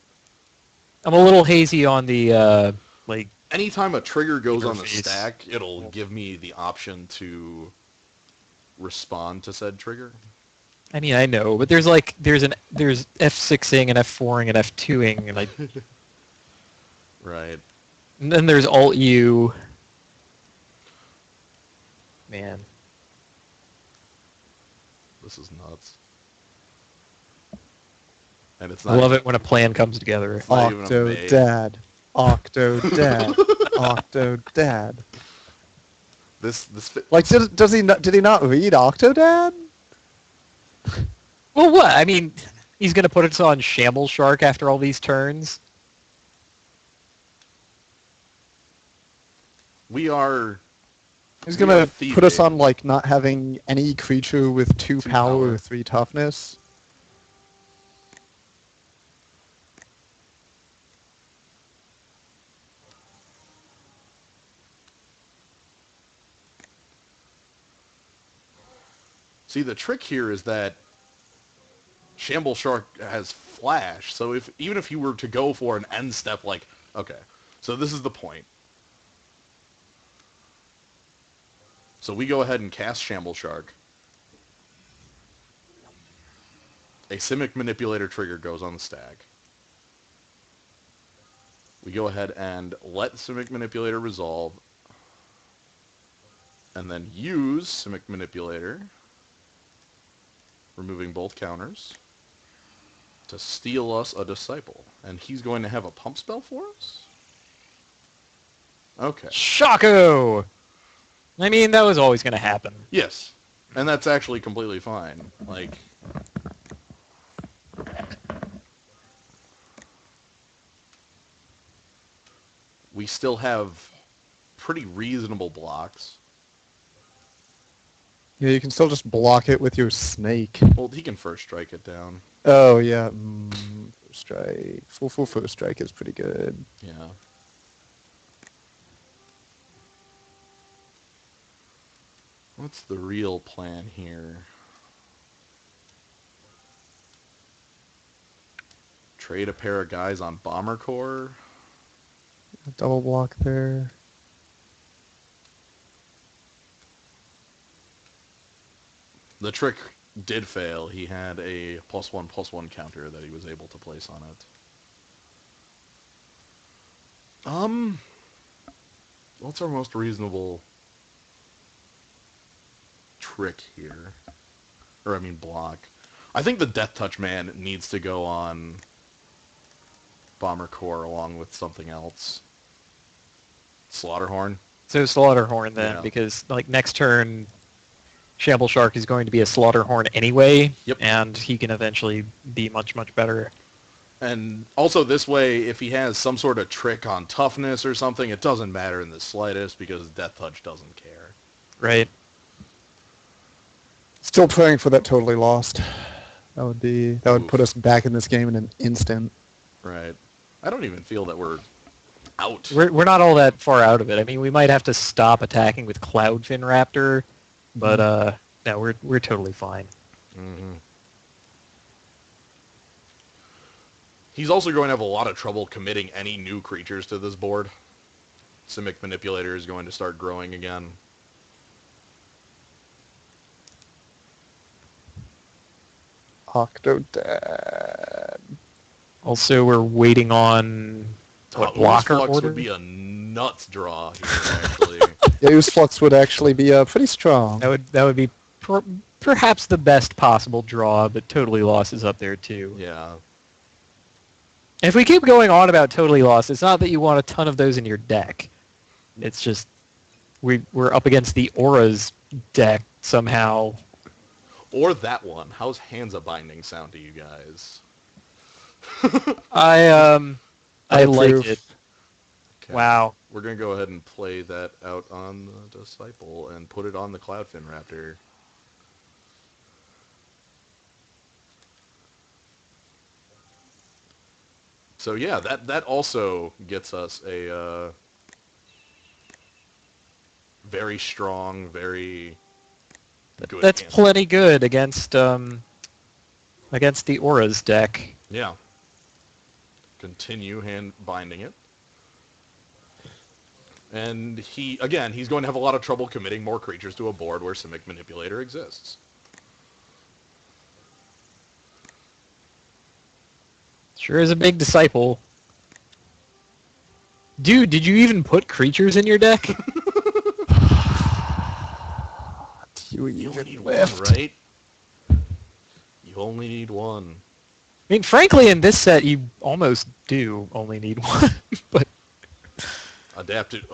I'm a little hazy on the, like... Anytime a trigger goes on the Interface. stack, it'll give me the option to respond to said trigger. I mean, I know, but there's F6ing and F4ing and F2ing, and Right. and then there's Alt U. Man. This is nuts. And it's I not... love it when a plan comes together. not even a Octo bait. Dad. Octo Dad. Octo Dad. This Like, did he not read Octodad? Well, what? I mean, he's going to put us on Shamble Shark after all these turns? we are... He's We are gonna put us Thievery. on, like, not having any creature with 2 2 power power. or 3 toughness. See, the trick here is that Shamble Shark has flash, so even if you were to go for an end step, like... Okay, so this is the point. So we go ahead and cast Shamble Shark. A Simic Manipulator trigger goes on the stack. We go ahead and let Simic Manipulator resolve, and then use Simic Manipulator, removing both counters, to steal us a Disciple. And he's going to have a pump spell for us? Okay. Shocko! I mean, that was always going to happen. Yes. And that's actually completely fine. Like, we still have pretty reasonable blocks. Yeah, you can still just block it with your snake. Well, he can first strike it down. Oh, yeah. First strike. Full first strike is pretty good. Yeah. What's the real plan here? Trade a pair of guys on Bomber Core? Double block there. The trick did fail. He had a +1/+1 counter that he was able to place on it. What's our most reasonable trick here? Or, I mean, block. I think the Death Touch Man needs to go on Bomber Core along with something else. Slaughterhorn? So Slaughterhorn then, Yeah. because like next turn, Shamble Shark is going to be a Slaughterhorn anyway, Yep. and he can eventually be much, much better. And also this way, if he has some sort of trick on toughness or something, it doesn't matter in the slightest because Death Touch doesn't care. Right. Still praying for that totally lost. That would Oof. put us back in this game in an instant. Right. I don't even feel that we're out. We're not all that far out of it. I mean, we might have to stop attacking with Cloudfin Raptor, but no, we're totally fine. Mm-hmm. He's also going to have a lot of trouble committing any new creatures to this board. Simic Manipulator is going to start growing again. Octodad. Also, we're waiting on blocker Flux order. would be a nuts draw here, actually. Yeah, Ooze Flux would actually be pretty strong. That would be perhaps the best possible draw, but Totally Lost is up there too. Yeah. If we keep going on about Totally Lost, it's not that you want a ton of those in your deck. It's just we're up against the Aura's deck somehow. Or that one. How's Hansa Binding sound to you guys? I like approve. it. Okay. Wow. We're going to go ahead and play that out on the Disciple and put it on the Cloudfin Raptor. So yeah, that also gets us a very strong, very good That's hand. plenty good against the Aura's deck. Yeah. Continue hand binding it. And he's going to have a lot of trouble committing more creatures to a board where Simic Manipulator exists. Sure is a big disciple. Dude, did you even put creatures in your deck? You You only even need lift. one, right? You only need one. I mean, frankly, in this set, you almost do only need one, but Adapted.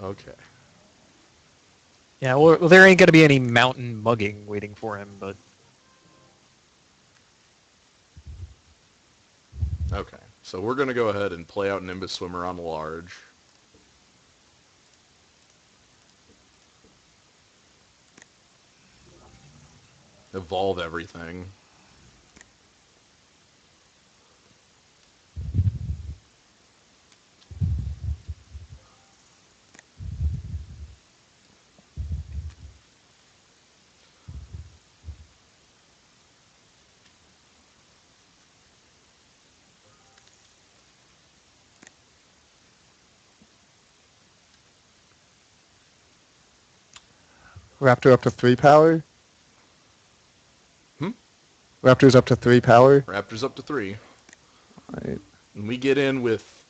Okay. yeah, well, there ain't gonna be any mountain mugging waiting for him, but Okay. So we're going to go ahead and play out Nimbus Swimmer on large. Evolve everything. Raptor up to 3 power. Raptor's up to 3 power. Raptor's up to 3. Right. And we get in with...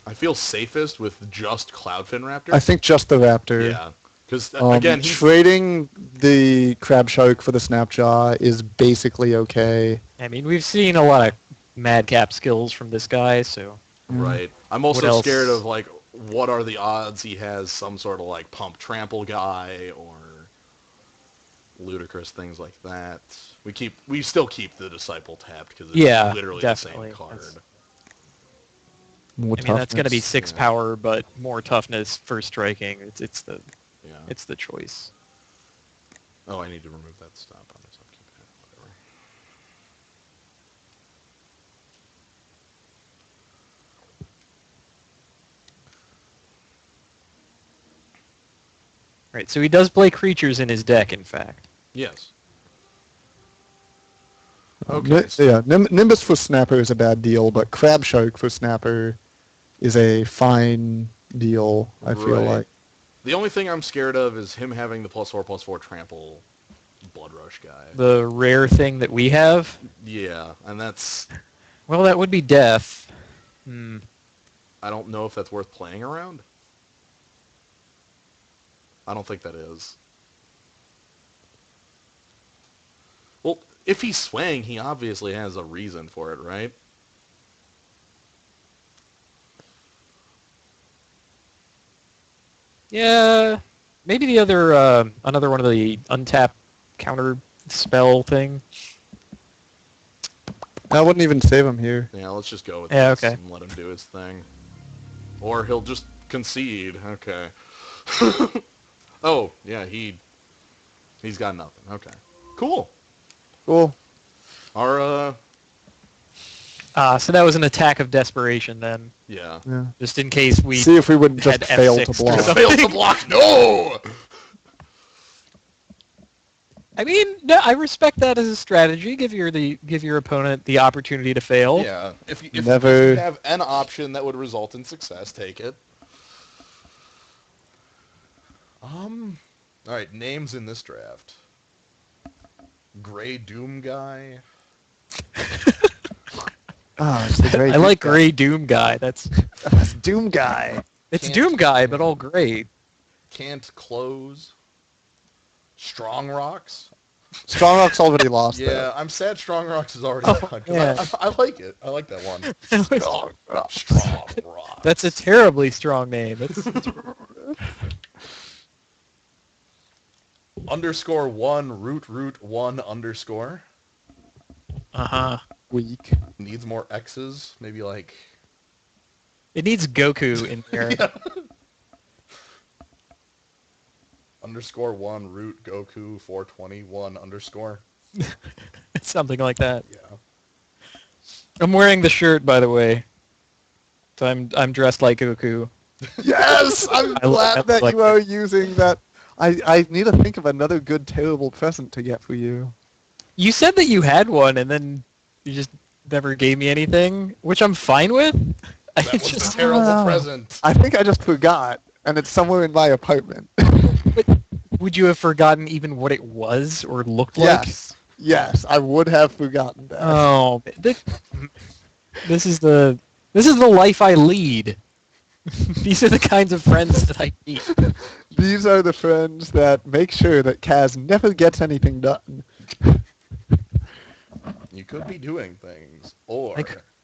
I feel safest with just Cloudfin Raptor. I think just the Raptor. Yeah. Because, again, he's... trading the Crab Shark for the Snapjaw is basically okay. I mean, we've seen a lot of madcap skills from this guy, so... Right. I'm also scared of, like, what are the odds he has some sort of, like, pump trample guy or ludicrous things like that. We still keep the Disciple tapped because it's literally definitely. the same card. That's going to be 6 power, but more toughness for striking. It's the choice. Oh, I need to remove that stop on this. I'll keep that. Whatever. Right, so he does play creatures in his deck, in fact. Yes. Okay. Yeah, Nimbus for Snapper is a bad deal, but Crab Shark for Snapper is a fine deal, I feel like. The only thing I'm scared of is him having the +4/+4 trample Blood Rush guy. The rare thing that we have? Yeah, and that's... Well, that would be death. I don't know if that's worth playing around. I don't think that is. Well, if he's swaying, he obviously has a reason for it, right? Yeah, maybe the other, another one of the untap counter spell thing. I wouldn't even save him here. Yeah, let's just go with this okay. and let him do his thing. Or he'll just concede. Okay. Oh, yeah, he's got nothing. Okay. Cool. Cool. Our, so that was an attack of desperation then. Yeah. Just in case we see if we would just had fail F6 to block. Fail to block. No! I mean, no, I respect that as a strategy. Give your opponent the opportunity to fail. Yeah. If you have an option that would result in success, take it. All right, names in this draft. Gray Doom guy. I like Gray Doom guy. That's Doom guy. It's Doom guy, but all gray. Can't close. Strong Rocks. Strong Rock's already lost. Yeah, though. I'm sad Strong Rocks is already gone. Yeah. I like it. I like that one. Strong Rocks. That's a terribly strong name. _1 root 1 _. Weak. Needs more X's. Maybe like... It needs Goku in there. Yeah. _1 root Goku 421 _ Something like that. Yeah. I'm wearing the shirt, by the way. So I'm dressed like Goku. Yes! I'm glad that you are using that. I need to think of another good, terrible present to get for you. You said that you had one, and then you just never gave me anything, which I'm fine with. That was a terrible present. I think I just forgot, and it's somewhere in my apartment. But would you have forgotten even what it was or looked like? Yes, I would have forgotten that. Oh, this is the life I lead. These are the kinds of friends that I keep. These are the friends that make sure that Kaz never gets anything done. You could be doing things, or...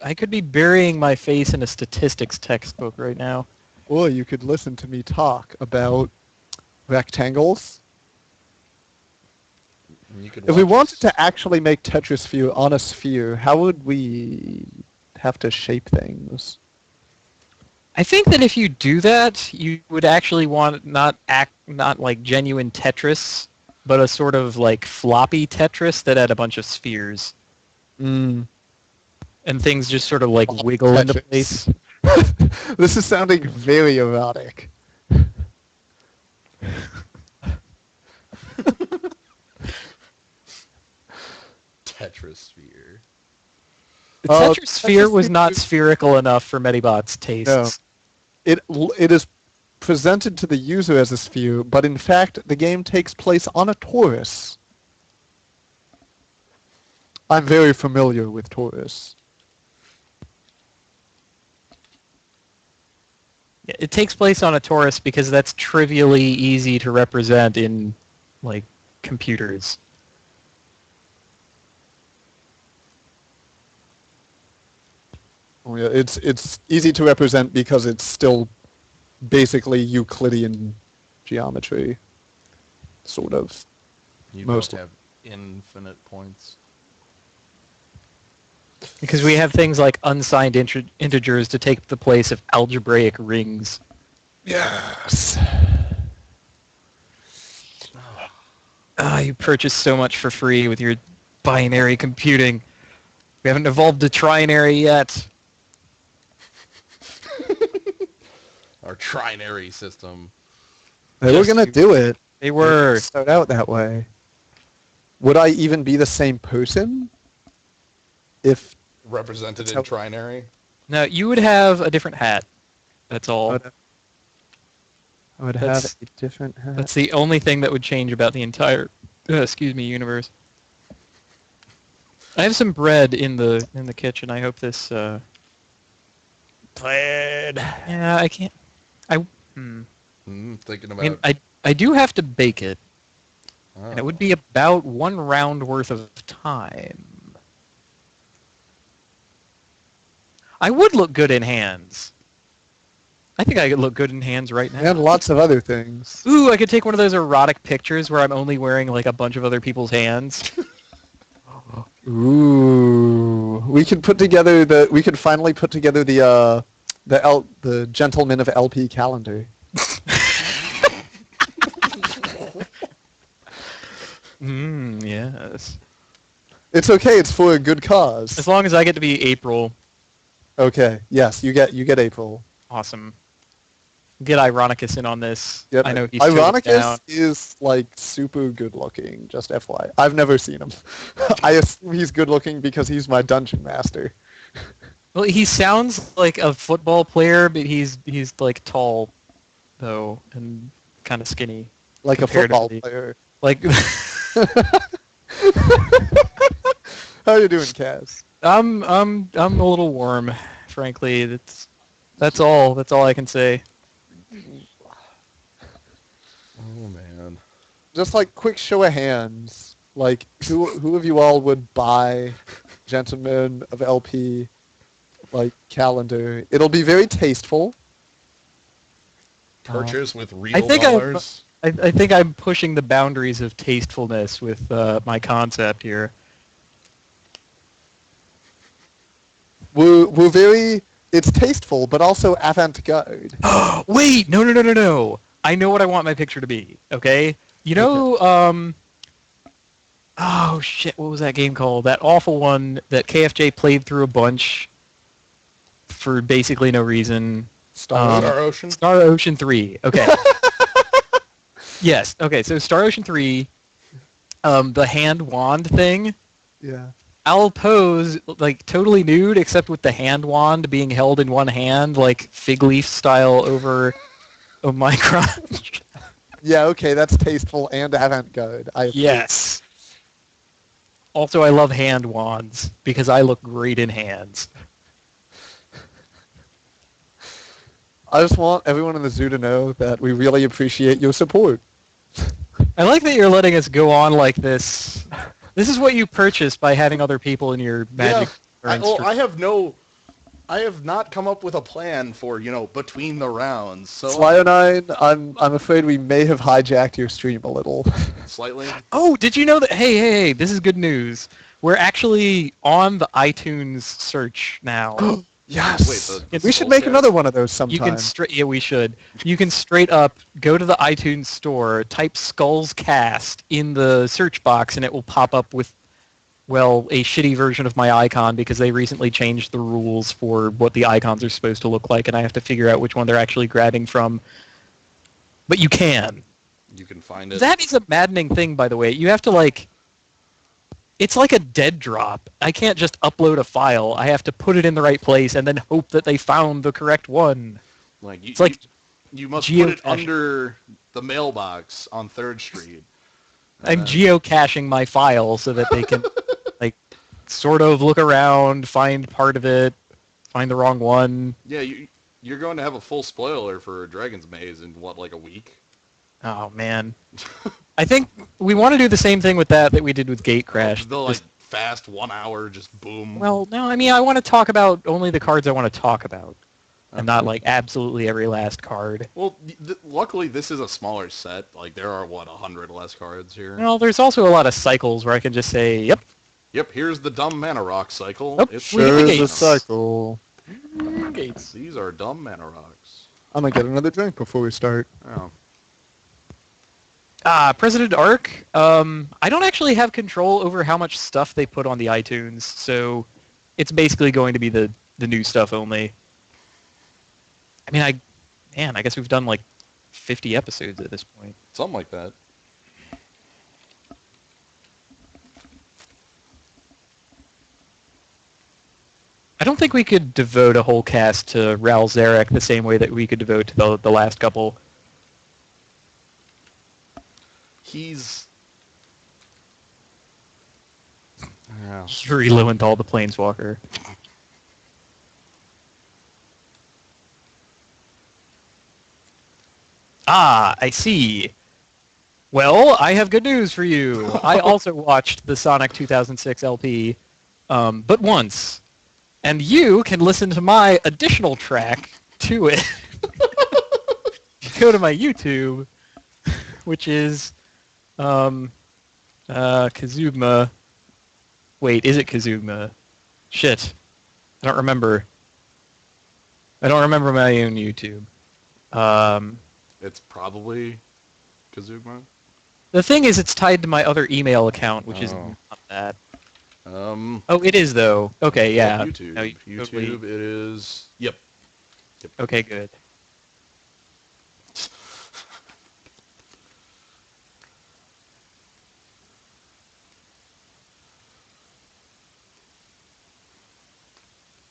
I could be burying my face in a statistics textbook right now. Or you could listen to me talk about rectangles. If we wanted to actually make Tetrasphere on a sphere, how would we have to shape things? I think that if you do that, you would actually want not like genuine Tetris, but a sort of like floppy Tetris that had a bunch of spheres. And things just sort of like wiggle into place. This is sounding very erotic. Tetrasphere. The Tetrasphere was not spherical enough for Medibot's tastes. No. It is presented to the user as a sphere, but in fact the game takes place on a torus. I'm very familiar with Taurus. Yeah, it takes place on a torus because that's trivially easy to represent in, like, computers. Oh, yeah, it's easy to represent because it's still basically Euclidean geometry, sort of. You Most- don't have infinite points. Because we have things like unsigned integers to take the place of algebraic rings. Yes. Ah, you purchase so much for free with your binary computing. We haven't evolved to trinary yet. Our trinary system. They were Just gonna to- do it. They It were. didn't start out that way. Would I even be the same person if Represented in That's trinary. No, you would have a different hat. That's all. I would have That's- a different hat? That's the only thing that would change about the entire, universe. I have some bread in the kitchen. I hope this. Bread. Yeah, I can't. Thinking I about. mean, I do have to bake it, Oh. and it would be about 1 round worth of time. I would look good in hands. I think I could look good in hands right now. And lots of other things. Ooh, I could take one of those erotic pictures where I'm only wearing like a bunch of other people's hands. Ooh, we could put together the. We could finally put together the Gentleman of LP calendar. Yes. It's okay. It's for a good cause. As long as I get to be April, Okay. Yes, you get April. awesome. Get Ironicus in on this. Yep. I know he's totally Ironicus down. is like super good looking. Just FYI, I've never seen him. I assume he's good looking because he's my dungeon master. Well, he sounds like a football player, but he's like tall, though, and kind of skinny. Like a football Comparatively. player. Like, How you doing, Kaz? I'm a little warm, frankly. That's all. That's all I can say. Oh man. Just like quick show of hands. Like who of you all would buy Gentleman of LP like calendar? It'll be very tasteful. Purchase with real I think dollars. I think I'm pushing the boundaries of tastefulness with my concept here. We're very. It's tasteful, but also avant-garde. Wait, no. I know what I want my picture to be. Okay, you know, oh shit, what was that game called? That awful one that KFJ played through a bunch for basically no reason. Star Star Ocean. Star Ocean 3. Okay. Yes. Okay. So Star Ocean 3, the hand wand thing. Yeah. I'll pose like totally nude, except with the hand wand being held in one hand, like fig leaf style over my crotch. Yeah. Okay, that's tasteful and avant-garde. I approve. Yes. Also, I love hand wands because I look great in hands. I just want everyone in the zoo to know that we really appreciate your support. I like that you're letting us go on like this. This is what you purchase by having other people in your magic. I have not come up with a plan for, between the rounds. So Slyo9, I'm afraid we may have hijacked your stream a little. slightly. Oh, did you know that? Hey, this is good news. We're actually on the iTunes search now. Yes. Wait, we should make another one of those sometime. You can yeah, we should. You can straight up go to the iTunes store, type Skulls Cast in the search box, and it will pop up with, well, a shitty version of my icon because they recently changed the rules for what the icons are supposed to look like, and I have to figure out which one they're actually grabbing from. But you can. You can find it. That is a maddening thing, by the way. You have to, it's like a dead drop. I can't just upload a file. I have to put it in the right place and then hope that they found the correct one. It's like you must put it geocaching. under the mailbox on 3rd Street. I'm geocaching my file so that they can, sort of look around, find part of it, find the wrong one. Yeah, you're going to have a full spoiler for Dragon's Maze in what, like a week? Oh man, I think we want to do the same thing with that we did with Gatecrash. The like Just- fast 1 hour, just boom. well, no, I mean I want to talk about only the cards I want to talk about, and not like absolutely every last card. Well, luckily this is a smaller set. Like there are what 100 less cards here. Well, there's also a lot of cycles where I can just say, yep. Yep, here's the dumb mana rock cycle. Oh, It's we get the Sure is a gates. cycle. Gates. These are dumb mana rocks. I'm gonna get another drink before we start. Oh. President Arc. I don't actually have control over how much stuff they put on the iTunes, so it's basically going to be the new stuff only. I mean, I guess we've done like 50 episodes at this point. Something like that. I don't think we could devote a whole cast to Ral Zarek the same way that we could devote to the last couple. He's... Yeah. Reluent all the Planeswalker. Ah, I see. Well, I have good news for you. I also watched the Sonic 2006 LP, but once. And you can listen to my additional track to it. Go to my YouTube, which is Kazugma. Wait, is it Kazugma? Shit. I don't remember. I don't remember my own YouTube. It's probably Kazugma. The thing is, it's tied to my other email account, which is Oh. not that. Um, Oh, it is, though. Okay, yeah. YouTube. No, YouTube, totally- it is... Yep. Okay, good.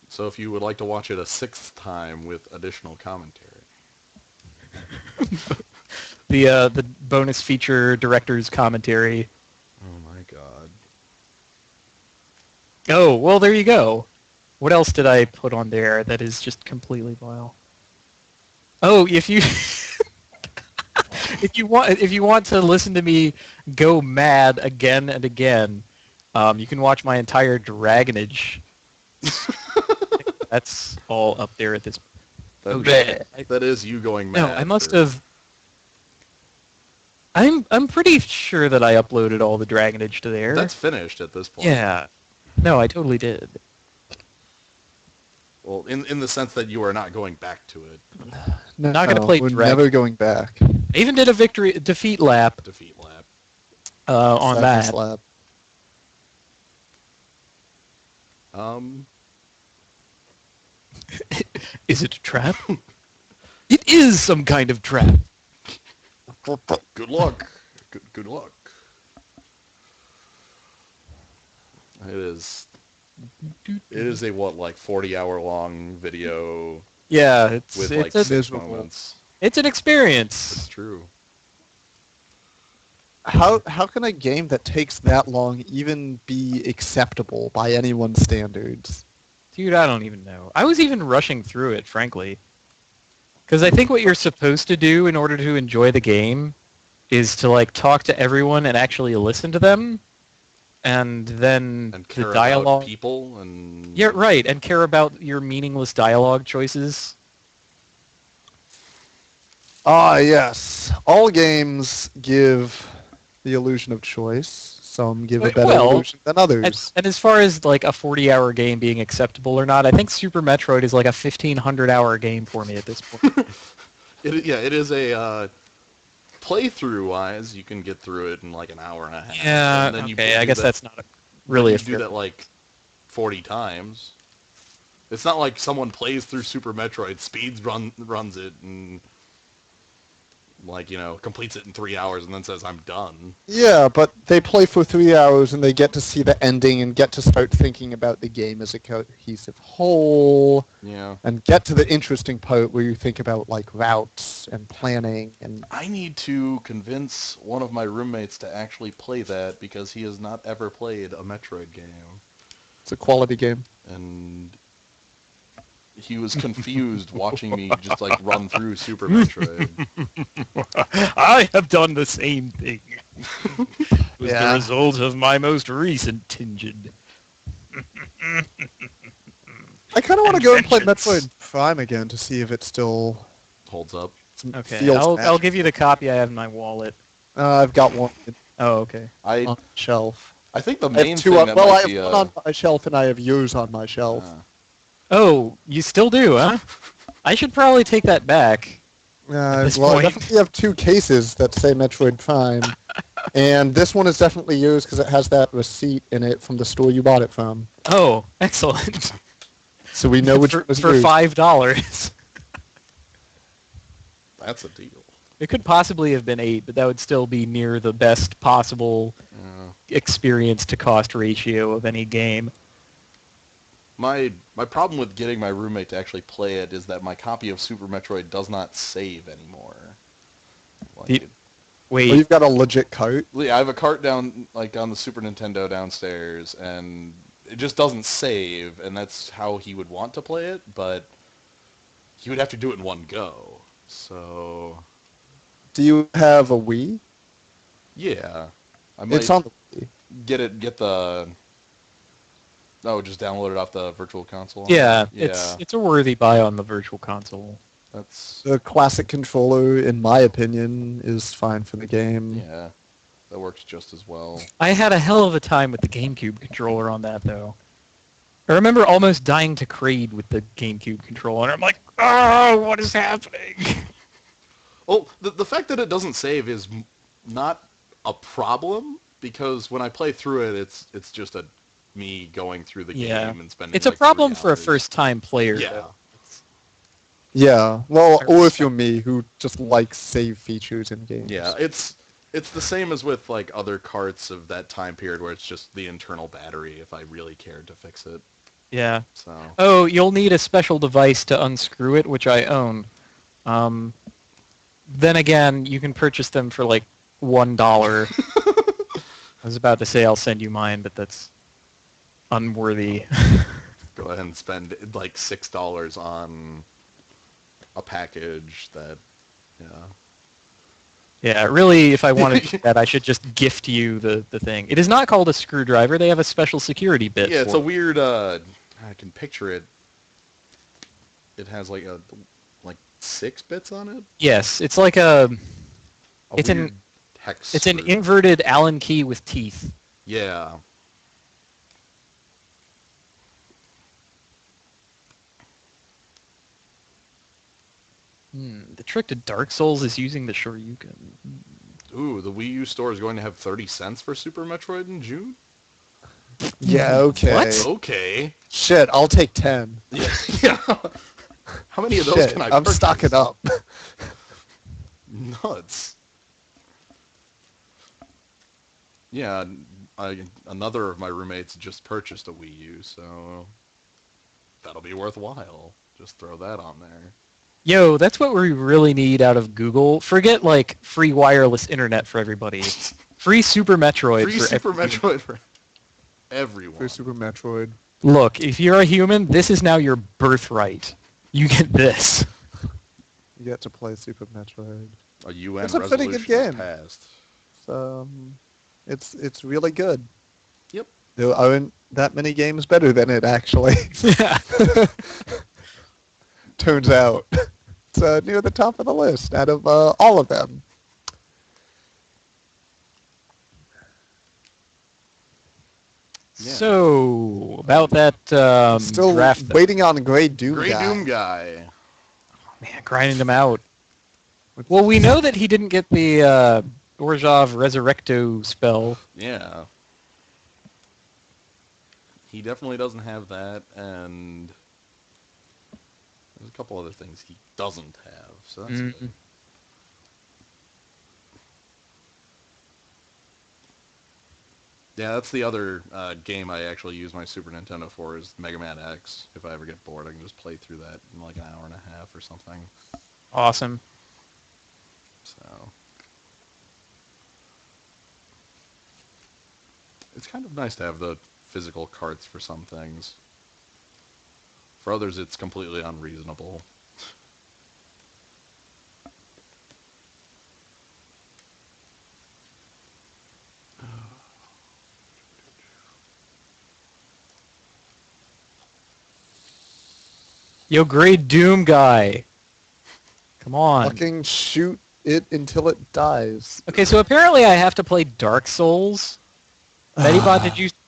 So if you would like to watch it a 6th time with additional commentary. The bonus feature director's commentary. Oh my god. Oh, well, there you go. What else did I put on there that is just completely vile? Oh, if you if you want to listen to me go mad again and again, you can watch my entire Dragonage. That's all up there at this. That, Oh, shit. that is you going mad. No, I must for- have. I'm pretty sure that I uploaded all the Dragonage to there. That's finished at this point. Yeah. No, I totally did. Well, in the sense that you are not going back to it. No, Not gonna play we're Dragon. never going back. I even did a defeat lap Defeat lap. on Sadness that. lap. Is it a trap? It is some kind of trap. Good luck. Good luck. It is a what, like 40-hour long video Yeah, it's with it's, like a, 6 miserable. moments. it's an experience. It's true. How can a game that takes that long even be acceptable by anyone's standards? Dude, I don't even know. I was even rushing through it, frankly. Because I think what you're supposed to do in order to enjoy the game is to like talk to everyone and actually listen to them, and then And care the dialogue. about people and Yeah, right, and care about your meaningless dialogue choices. Ah, yes. All games give the illusion of choice. Some give a better Well, illusion than others. And as far as like a 40-hour game being acceptable or not, I think Super Metroid is like a 1,500-hour game for me at this point. it is a playthrough-wise, you can get through it in like an hour and a half. Yeah, and then you okay, do I guess that- that's not really you a do fair... that like 40 times. It's not like someone plays through Super Metroid, runs it, and like, you know, completes it in 3 hours and then says, I'm done. Yeah, but they play for 3 hours and they get to see the ending and get to start thinking about the game as a cohesive whole Yeah. and get to the interesting part where you think about like routes and planning and I need to convince one of my roommates to actually play that because he has not ever played a Metroid game. It's a quality game. and he was confused watching me just like run through Super Metroid. I have done the same thing. It was the Yeah. result of my most recent tinge. I kind of want to go and play Vengeance. Metroid Prime again to see if it still Holds up. Okay, feels I'll magical. give you the copy I have in my wallet. I've got one Oh, okay. I on the shelf. I think the I have main two. thing that Well, I might have be one on my shelf and I have yours on my shelf. Oh, you still do, huh? I should probably take that back. this Well, I point. definitely have two cases that say Metroid Prime, and this one is definitely yours because it has that receipt in it from the store you bought it from. Oh, excellent. So we know which for one is for yours. $5. that's a deal. It could possibly have been 8, but that would still be near the best possible experience to cost ratio of any game. My problem with getting my roommate to actually play it is that my copy of Super Metroid does not save anymore. Like The- it, Wait, Oh, you've got a legit cart? yeah, I have a cart down like on the Super Nintendo downstairs, and it just doesn't save, and that's how he would want to play it, but he would have to do it in one go. So Do you have a Wii? yeah, I might It's on the Wii. get the. Oh, just download it off the Virtual Console. yeah, Yeah, it's a worthy buy on the Virtual Console. that's The classic controller, in my opinion, is fine for the game. yeah, that works just as well. I had a hell of a time with the GameCube controller on that, though. I remember almost dying to Kraid with the GameCube controller, and I'm like, oh, what is happening? Well, the fact that it doesn't save is not a problem because when I play through it, it's just me going through the Yeah. game and spending. It's a like, problem 3 for a hours. first-time player. Yeah. though. Yeah, well, I or if respect you're me, who just likes save features in games. Yeah, it's the same as with like other carts of that time period where it's just the internal battery if I really cared to fix it. Yeah. So Oh, you'll need a special device to unscrew it, which I own. Then again, you can purchase them for like $1. I was about to say I'll send you mine, but that's unworthy. go ahead and spend like $6 on a package that, yeah. Yeah, really, if I wanted to do that, I should just gift you the thing. It is not called a screwdriver. They have a special security bit Yeah, it's for a it. weird. I can picture it. It has like 6 bits on it. Yes, it's like a... A It's an- weird hex. It's an screw. inverted Allen key with teeth. Yeah. The trick to Dark Souls is using the Shoryuken. Ooh, the Wii U store is going to have 30 cents for Super Metroid in June? Yeah, okay. What? Okay. Shit, I'll take 10. Yeah. Yeah. How many of those Shit, can I I'm purchase? stocking up. Nuts. Yeah, another of my roommates just purchased a Wii U, so that'll be worthwhile. Just throw that on there. Yo, that's what we really need out of Google. Forget, like, free wireless internet for everybody. Free Super Metroid Free for Super everyone. Metroid for everyone. For Super Metroid. Look, if you're a human, this is now your birthright. You get this. You get to play Super Metroid. A UN It's a pretty resolution good is game. passed. So, it's really good. Yep. There aren't that many games better than it, actually. Yeah. Turns out. It's near the top of the list out of all of them. Yeah. So, about that Still draft. waiting on Grey Doom Grey guy. Doom guy. Man, grinding them out. Well, we know that he didn't get the Orzhov Resurrecto spell. Yeah. He definitely doesn't have that, and there's a couple other things he doesn't have, so that's Mhm. good. Yeah, that's the other game I actually use my Super Nintendo for is Mega Man X. If I ever get bored, I can just play through that in like an hour and a half or something. Awesome. So it's kind of nice to have the physical carts for some things. For others, it's completely unreasonable. Yo, Grey Doom guy. Come on. Fucking shoot it until it dies. Okay, so apparently I have to play Dark Souls. Medibot,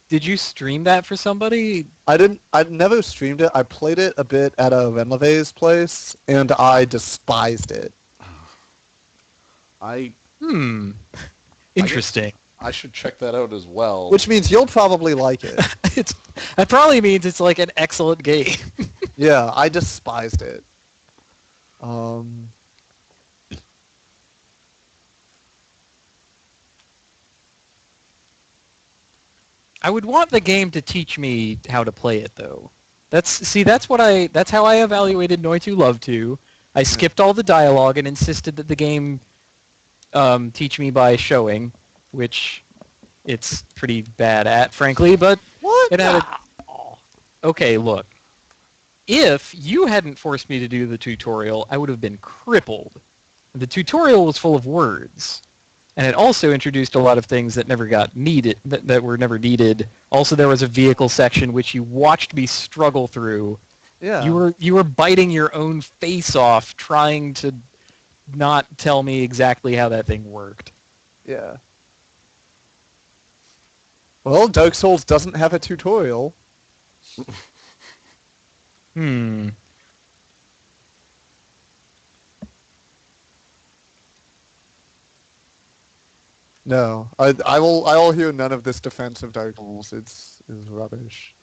did you stream that for somebody? I'd never streamed it. I played it a bit at a Renleve's place, and I despised it. Interesting. I should check that out as well. Which means you'll probably like it. That probably means it's like an excellent game. Yeah, I despised it. I would want the game to teach me how to play it, though. That's how I evaluated Noi 2 Love 2. I skipped all the dialogue and insisted that the game teach me by showing, which it's pretty bad at, frankly, but What? it had Okay, look. If you hadn't forced me to do the tutorial, I would have been crippled. The tutorial was full of words. And it also introduced a lot of things that never got needed, that were never needed. Also, there was a vehicle section which you watched me struggle through. Yeah. You were biting your own face off trying to not tell me exactly how that thing worked. Yeah. Well, Dark Souls doesn't have a tutorial. No, I will hear none of this defense of Dark Souls. It's rubbish.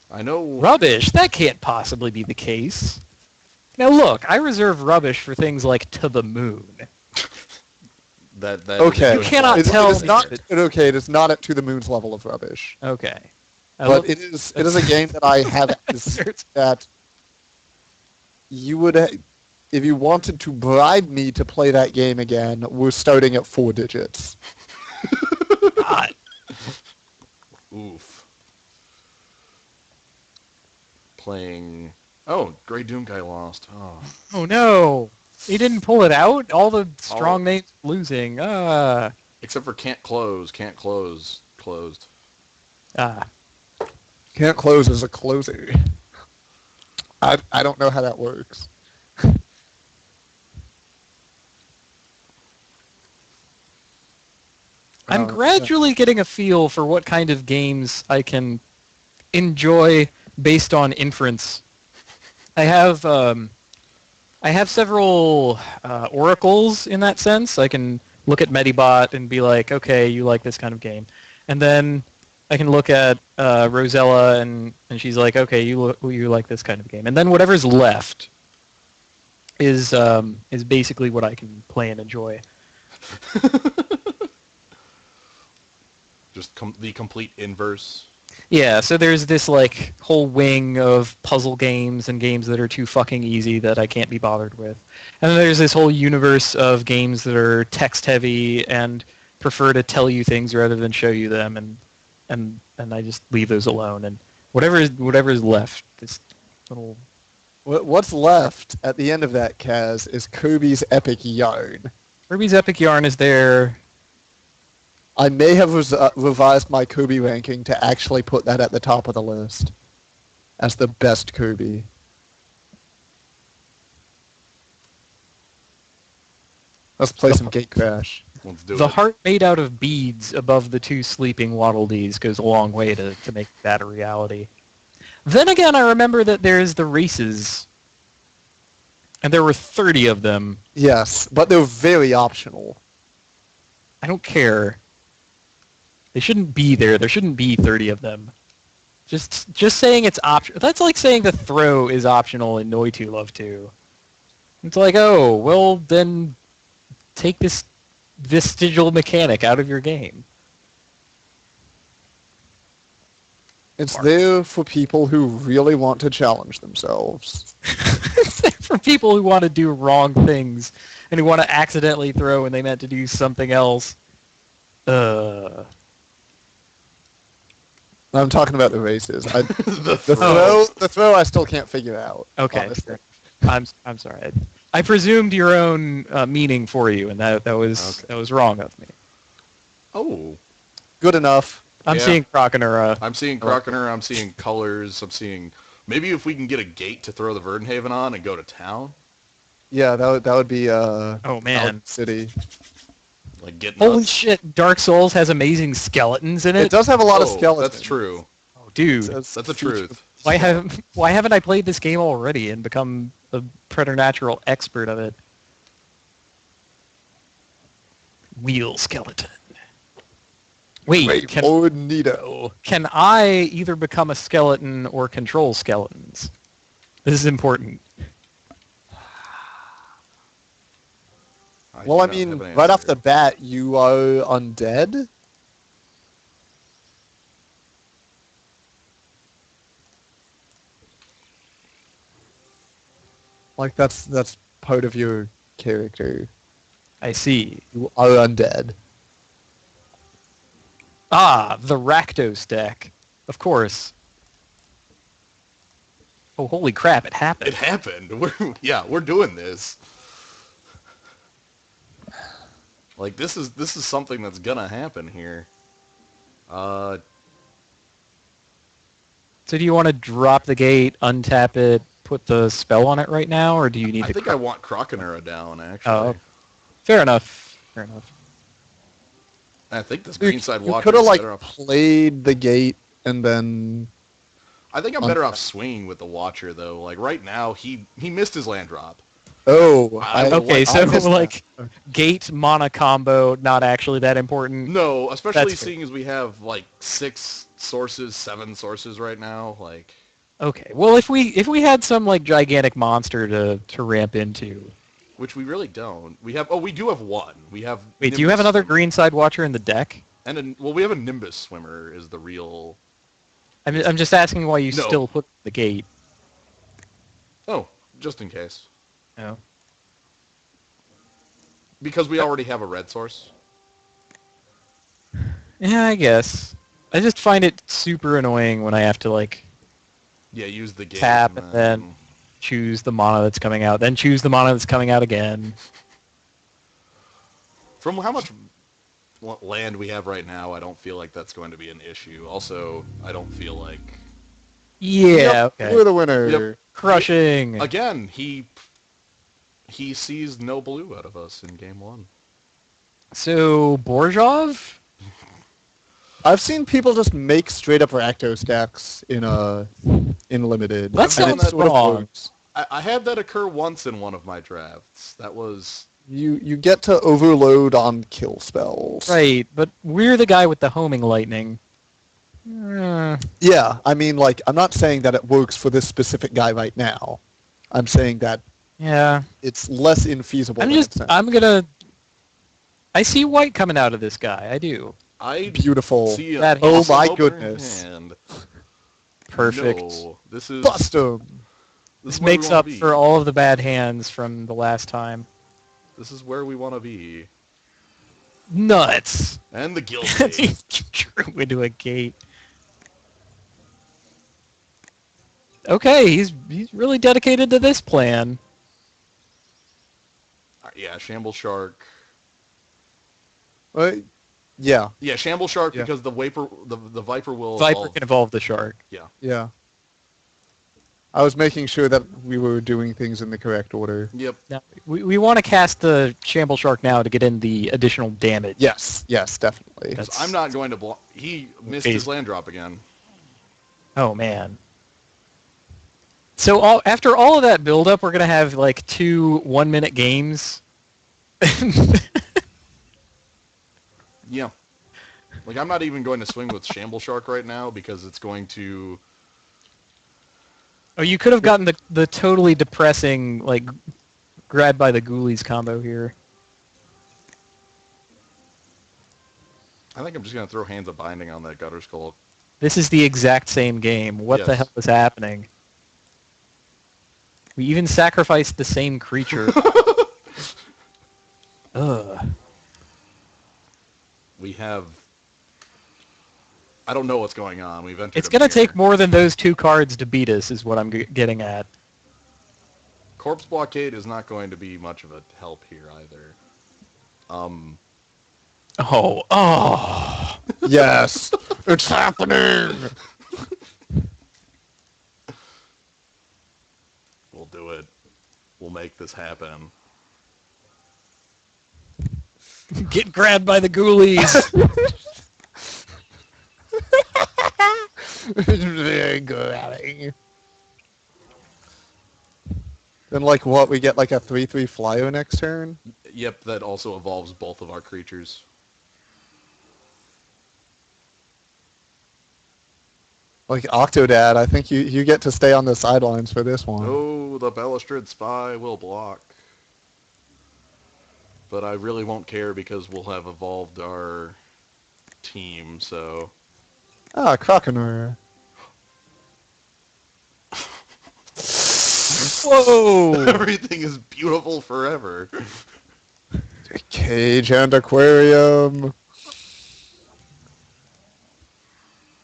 I know. Rubbish? That can't possibly be the case. Now look, I reserve rubbish for things like To the Moon. That Okay. You cannot tell it is me not that okay. It is not at To the Moon's level of rubbish. Okay. But it is a game that I have that you would, if you wanted to bribe me to play that game again, we're starting at 4 digits. God. Oof. Playing. Oh, Grey Doom guy lost. Oh. Oh no! He didn't pull it out? All the strong names losing. Except for can't close, closed. Can't close as a closer. I don't know how that works. I'm gradually getting a feel for what kind of games I can enjoy based on inference. I have several oracles in that sense. I can look at Medibot and be like, okay, you like this kind of game. And then I can look at Rosella and she's like, okay, you like this kind of game. And then whatever's left is basically what I can play and enjoy. Just the complete inverse. Yeah, so there's this like whole wing of puzzle games and games that are too fucking easy that I can't be bothered with. And then there's this whole universe of games that are text heavy and prefer to tell you things rather than show you them, and I just leave those alone. And whatever is left, this little. What's left at the end of that, Kaz, is Kirby's Epic Yarn. Kirby's Epic Yarn is there. I may have revised my Kirby ranking to actually put that at the top of the list as the best Kirby. Let's play some Gatecrash. Let's do The it. heart made out of beads above the 2 sleeping Waddle Dees goes a long way to make that a reality. Then again, I remember that there's the races, and there were 30 of them. Yes, but they're very optional. I don't care. They shouldn't be there. There shouldn't be 30 of them. Just saying it's optional. That's like saying the throw is optional in Noi 2 Love 2. It's like, oh, well, then take this vestigial mechanic out of your game. It's there for people who really want to challenge themselves. For people who want to do wrong things and who want to accidentally throw when they meant to do something else. I'm talking about the races. The The throw I still can't figure out. Okay. honestly. I'm sorry. I presumed your own meaning for you, and that was wrong of me. Oh. Good enough. I'm Yeah. seeing Croconura. I'm seeing Croconer, I'm seeing colors, I'm seeing... Maybe if we can get a gate to throw the Verdenhaven on and go to town? Yeah, that would be Oh man. Out City. Like, get Holy nuts. shit! Dark Souls has amazing skeletons in it. It does have a lot of Oh, skeletons. that's true. Oh, dude. That's That's the truth. Why haven't I played this game already and become a preternatural expert of it? Wheel skeleton. Wait, can I either become a skeleton or control skeletons? This is important. Well, I do not mean, have an right off answer. the bat, you are undead. Like that's part of your character. I see. You are undead. Ah, the Rakdos deck. Of course. Oh, holy crap, it happened. It happened. We're doing this. Like, this is something that's gonna happen here. So do you want to drop the gate, untap it, put the spell on it right now, or do you need I to... think I want Croconera down, actually. Oh, fair enough. Fair enough. I think this You Greenside could Watcher have is like better off... played the gate and then. I think I'm better off swinging with the Watcher, though. Like, right now, he missed his land drop. Oh, Okay, so missed like that. gate mana combo, not actually that important. No, especially That's fair. seeing as we have, like, 6 sources, 7 sources right now. Like, Okay, well if we had some like gigantic monster to ramp into. which we really don't. We do have one. We have... Wait, do you have Nimbus another Swimmer. Greenside Watcher in the deck? And we have a Nimbus Swimmer is the real... I'm just asking why you No. still put the gate. Oh, just in case. No. Because we already have a red source. Yeah, I guess. I just find it super annoying when I have to like Yeah, use the gate. tap and then choose the mana that's coming out, then choose the mana that's coming out again. From how much land we have right now, I don't feel like that's going to be an issue. Also, I don't feel like... Yeah, Yep, okay. We're the winner. Yep. Crushing. Again, he sees no blue out of us in game 1. So Borzhov? I've seen people just make straight up Rakdos decks in limited. That and sounds it sort of wrong. works. I had that occur once in one of my drafts. That was... You get to overload on kill spells. Right, but we're the guy with the homing lightning. Yeah, I mean, like, I'm not saying that it works for this specific guy right now. I'm saying that Yeah. it's less infeasible. I see white coming out of this guy. I do. I Beautiful. see That- Oh awesome my opener goodness. hand. Perfect. No, this is... Bust him. This is where we makes wanna up be. for all of the bad hands from the last time. This is where we want to be. Nuts. And the guild He gate. drew into a gate. Okay, he's really dedicated to this plan. Yeah, Shamble Shark. Yeah, Yeah, Shamble Shark Yeah. because the Viper will Viper evolve. can evolve the shark. yeah. I was making sure that we were doing things in the correct order. Yep. Now, we want to cast the Shamble Shark now to get in the additional damage. Yes, definitely. That's- I'm not going to block. He missed his land drop again. Oh man. So after all of that build-up, we're gonna have like 2 1-minute games. Yeah. Like, I'm not even going to swing with Shamble Shark right now because it's going to... Oh, you could have gotten the totally depressing like grab by the ghoulies combo here. I think I'm just going to throw Hands of Binding on that Gutter Skull. This is the exact same game. What the Yes. hell is happening? We even sacrificed the same creature. Ugh. We have I don't know what's going on. We've entered. It's gonna take more than those 2 cards to beat us, is what I'm getting at. Corpse Blockade is not going to be much of a help here either. Oh. Yes, it's happening. We'll do it. We'll make this happen. Get grabbed by the ghoulies. Very good. Then, like, what? We get like a 3/3 flyer next turn. Yep, that also evolves both of our creatures. Like Octodad, I think you get to stay on the sidelines for this one. Oh, the Balustrade Spy will block. But I really won't care because we'll have evolved our team, so... Ah, Krakenur. Whoa! Everything is beautiful forever. Cage and Aquarium.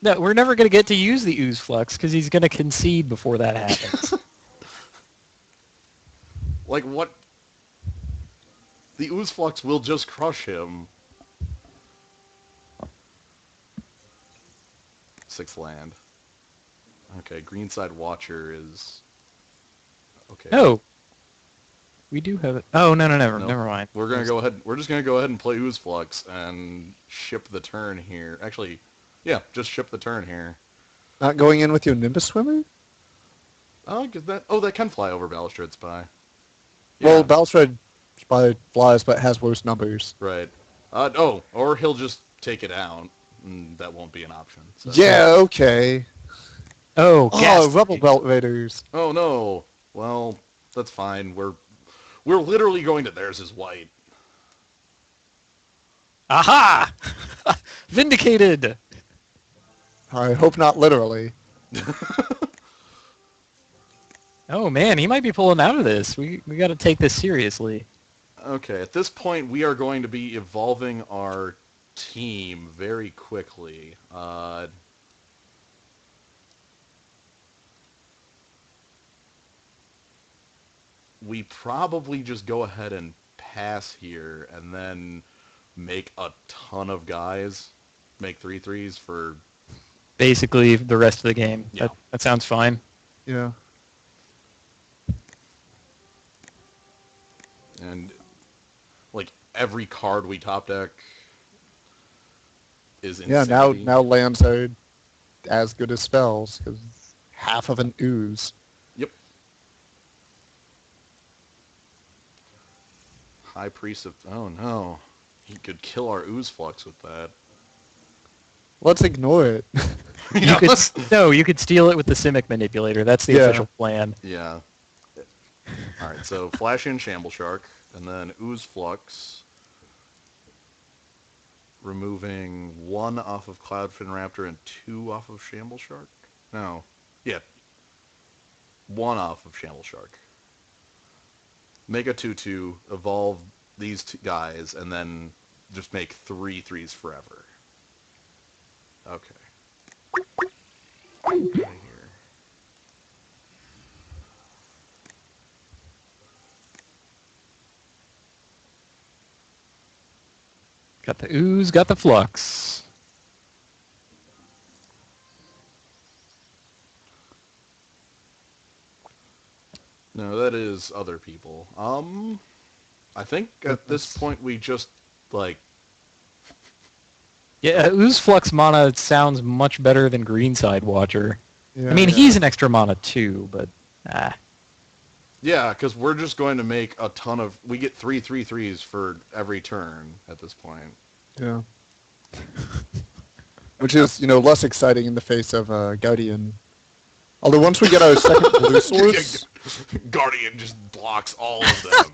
No, we're never going to get to use the Ooze Flux because he's going to concede before that happens. Like, what? The Ooze Flux will just crush him. 6th land. Okay, Greenside Watcher is... Okay. No. We do have it. Oh, no, Nope. never mind. We're gonna go ahead. We're just gonna go ahead and play Ooze Flux and ship the turn here. Actually, yeah, just ship the turn here. Not going in with your Nimbus Swimmer? Oh, that can fly over Balustrade Spy. Well, Yeah, Balustrade Spy flies, but has worse numbers. right. Or he'll just take it out, and that won't be an option. So. Yeah, okay. Oh, Oh, gas. Rebel Belt Raiders. Oh no. Well, that's fine. We're literally going to theirs is white. Aha! Vindicated! I hope not literally. Oh, man, he might be pulling out of this. We got to take this seriously. Okay, at this point, we are going to be evolving our team very quickly. We probably just go ahead and pass here and then make a ton of guys. Make 3/3s for... Basically, the rest of the game. Yeah. That sounds fine. Yeah. And, like, every card we top deck is Yeah, insanity. now lands are as good as spells, because half of an ooze. Yep. High Priest of... Oh, no. He could kill our Ooze Flux with that. Let's ignore it. You could steal it with the Simic Manipulator. That's the Yeah. official plan. Yeah. Alright, so Flash in Shamble Shark, and then Ooze Flux, removing 1 off of Cloudfin Raptor and 2 off of Shamble Shark? No. Yeah. 1 off of Shamble Shark. Make a 2/2, evolve these 2 guys, and then just make 3/3s forever. Okay. Right here. Got the Ooze, got the Flux. No, that is other people. I think at this point we just, like... Yeah, Ooze Flux mana sounds much better than Greenside Watcher. Yeah. I mean, Yeah. he's an extra mana too, but... Yeah, because we're just going to make a ton of... We get 3/3/3s for every turn at this point. Yeah. Which is, less exciting in the face of Guardian. Although once we get our second blue source, Guardian just blocks all of them.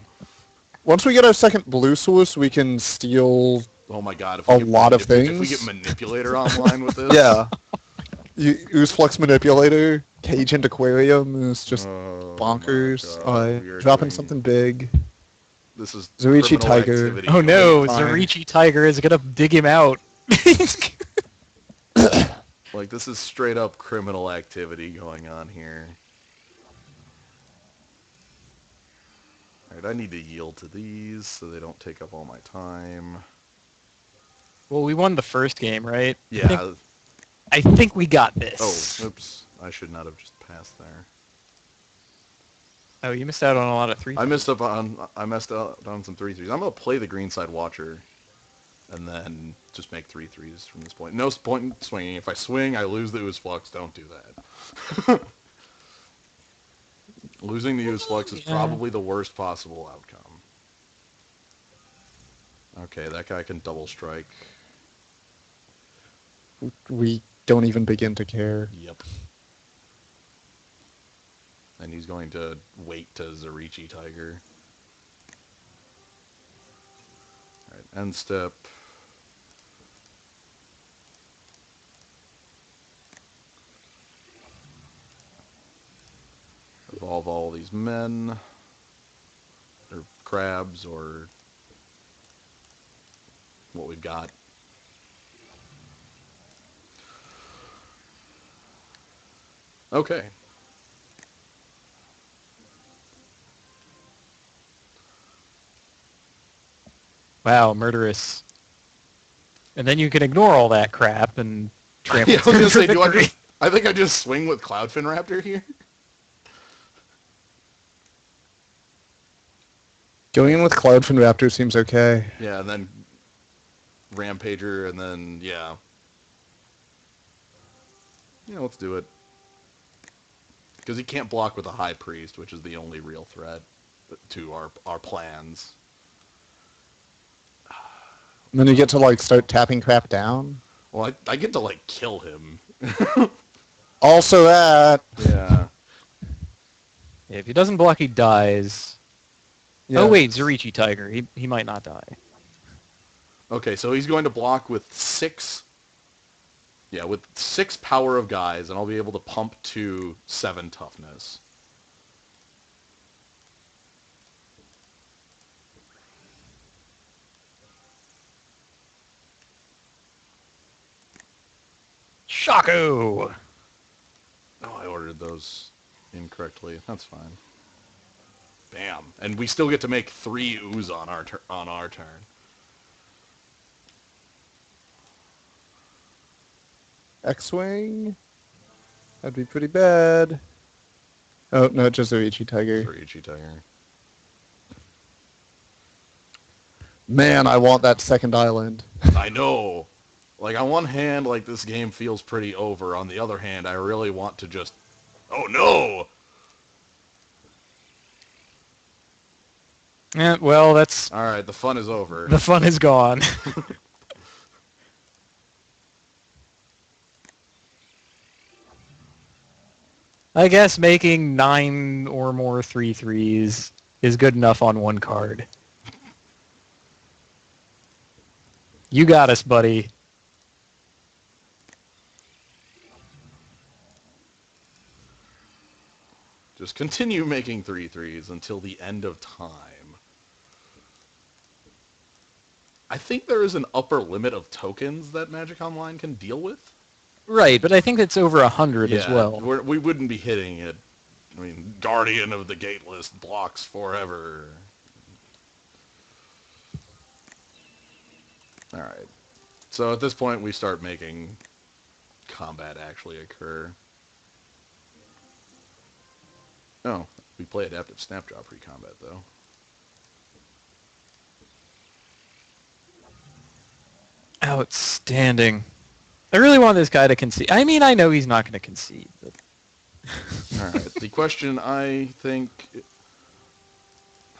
once we get our second blue source, we can steal. Oh my god, if A we get lot of If we things. get Manipulator online with this... Yeah. Ooze Flux Manipulator, Cage and Aquarium is just Oh bonkers. my God, we are Dropping doing- something big. This is Zurichi criminal Tiger. activity. Oh no, Fine. Zurichi Tiger is gonna dig him out. Like, this is straight up criminal activity going on here. Alright, I need to yield to these so they don't take up all my time. Well, we won the first game, right? Yeah. I think we got Oh, this. oops. I should not have just passed there. Oh, you missed out on a lot of 3. I messed out on some 3-3s. I'm gonna play the Greenside Watcher, and then just make 3-3s from this point. No point in swinging. If I swing, I lose the Ooze Flux. Don't do that. Losing the Ooze Flux is probably the worst possible outcome. Okay, that guy can double strike. We don't even begin to care. Yep. And he's going to wait to Zarichi Tiger. Alright, end step. Evolve all these men. Or crabs, or what we've got. Okay. Wow, murderous. And then you can ignore all that crap and trample Yeah, I was gonna say, through victory. I think I just swing with Cloudfin Raptor here. Going in with Cloudfin Raptor seems okay. Yeah, and then Rampager, and then, yeah. Yeah, let's do it. Because he can't block with a High Priest, which is the only real threat to our plans. And then you get to, like, start tapping crap down. Well, I get to, like, kill him. Also that. Yeah. Yeah, if he doesn't block, he dies. Yeah. Oh wait, Zarichi Tiger. He might not die. Okay, so he's going to block with 6... Yeah, with 6 power of guys, and I'll be able to pump to 7 toughness. Shaco! Oh, I ordered those incorrectly. That's fine. Bam. And we still get to make 3 ooze on our turn. X-Wing? That'd be pretty bad. Oh, no, just Zarichi Tiger. Zarichi Tiger. Man, I want that second island. I know. Like, on one hand, like, this game feels pretty over. On the other hand, I really want to just... Oh, no! Yeah, well, that's... Alright, the fun is over. The fun is gone. I guess making 9 or more 3-3s is good enough on one card. You got us, buddy. Just continue making 3-3s until the end of time. I think there is an upper limit of tokens that Magic Online can deal with. Right, but I think it's over 100 as well. We wouldn't be hitting it. I mean, Guardian of the Gateless blocks forever. Alright. So at this point, we start making combat actually occur. Oh, we play Adaptive Snapdraw pre-combat, though. Outstanding. I really want this guy to concede. I mean, I know he's not going to concede, but... Alright, the question, I think...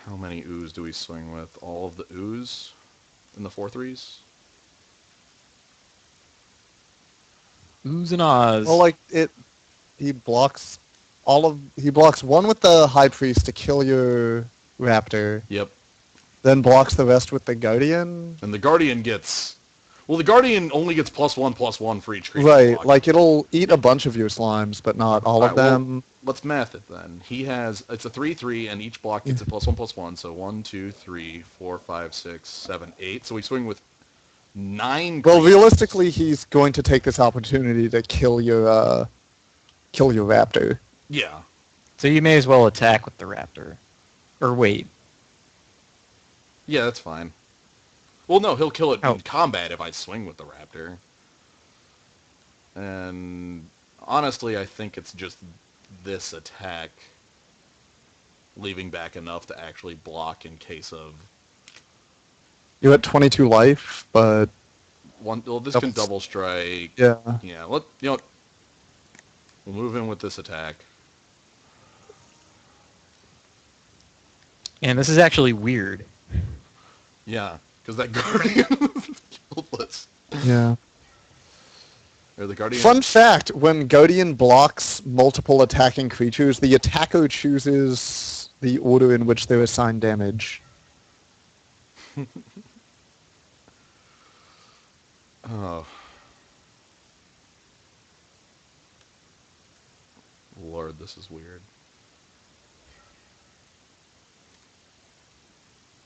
How many ooze do we swing with? All of the ooze in the 4-3s? Oohs and ahs. Well, like, he blocks one with the High Priest to kill your Raptor, Yep. then blocks the rest with the Guardian. And the Guardian gets... Well, the Guardian only gets +1/+1 for each creature. Right, block. like it'll eat a bunch of your slimes, but not all of Alright, well, them. let's math it then. He has... It's a 3-3, and each block gets a +1/+1, so 1, 2, 3, 4, 5, 6, 7, 8. So we swing with 9 Well, creatures. realistically, he's going to take this opportunity to kill your raptor. Yeah. So you may as well attack with the raptor. Or wait. Yeah, that's fine. Well, no, he'll kill it Oh. in combat if I swing with the raptor. And honestly, I think it's just this attack leaving back enough to actually block in case of You're at 22 life, but one. Well, this Double can double strike. yeah. Yeah, we'll move in with this attack. And this is actually weird. Yeah, because that guardian killed this. Yeah. Or the guardian. Fun fact, when Guardian blocks multiple attacking creatures, the attacker chooses the order in which they're assigned damage. Oh. Lord, this is weird.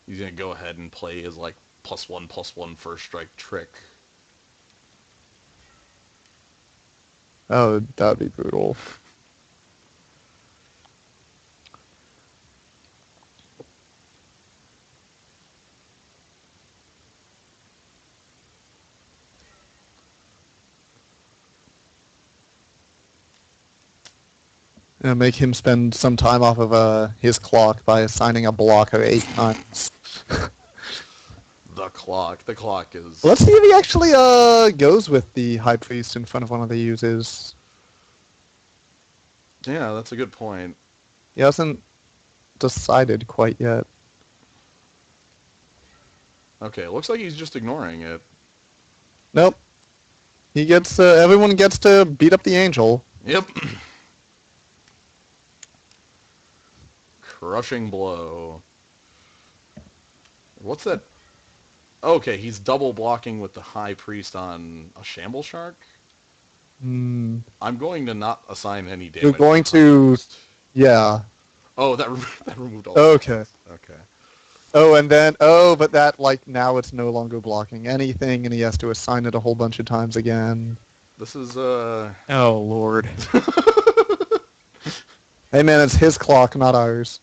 He's gonna go ahead and play his like +1/+1 first strike trick. Oh, that'd be brutal. Make him spend some time off of his clock by assigning a blocker 8 times. The clock. The clock is. Let's see if he actually goes with the High Priest in front of one of the uses. Yeah, that's a good point. He hasn't decided quite yet. Okay, looks like he's just ignoring it. Nope. He gets everyone gets to beat up the angel. Yep. Crushing blow. What's that? Okay, he's double blocking with the High Priest on a Shamble Shark? Hmm. I'm going to not assign any damage. You're going the to- High Priest. Yeah. Oh, that removed all Okay. that. Okay. Oh, and then but that like now it's no longer blocking anything, and he has to assign it a whole bunch of times again. This is Oh, Lord. Hey man, it's his clock, not ours.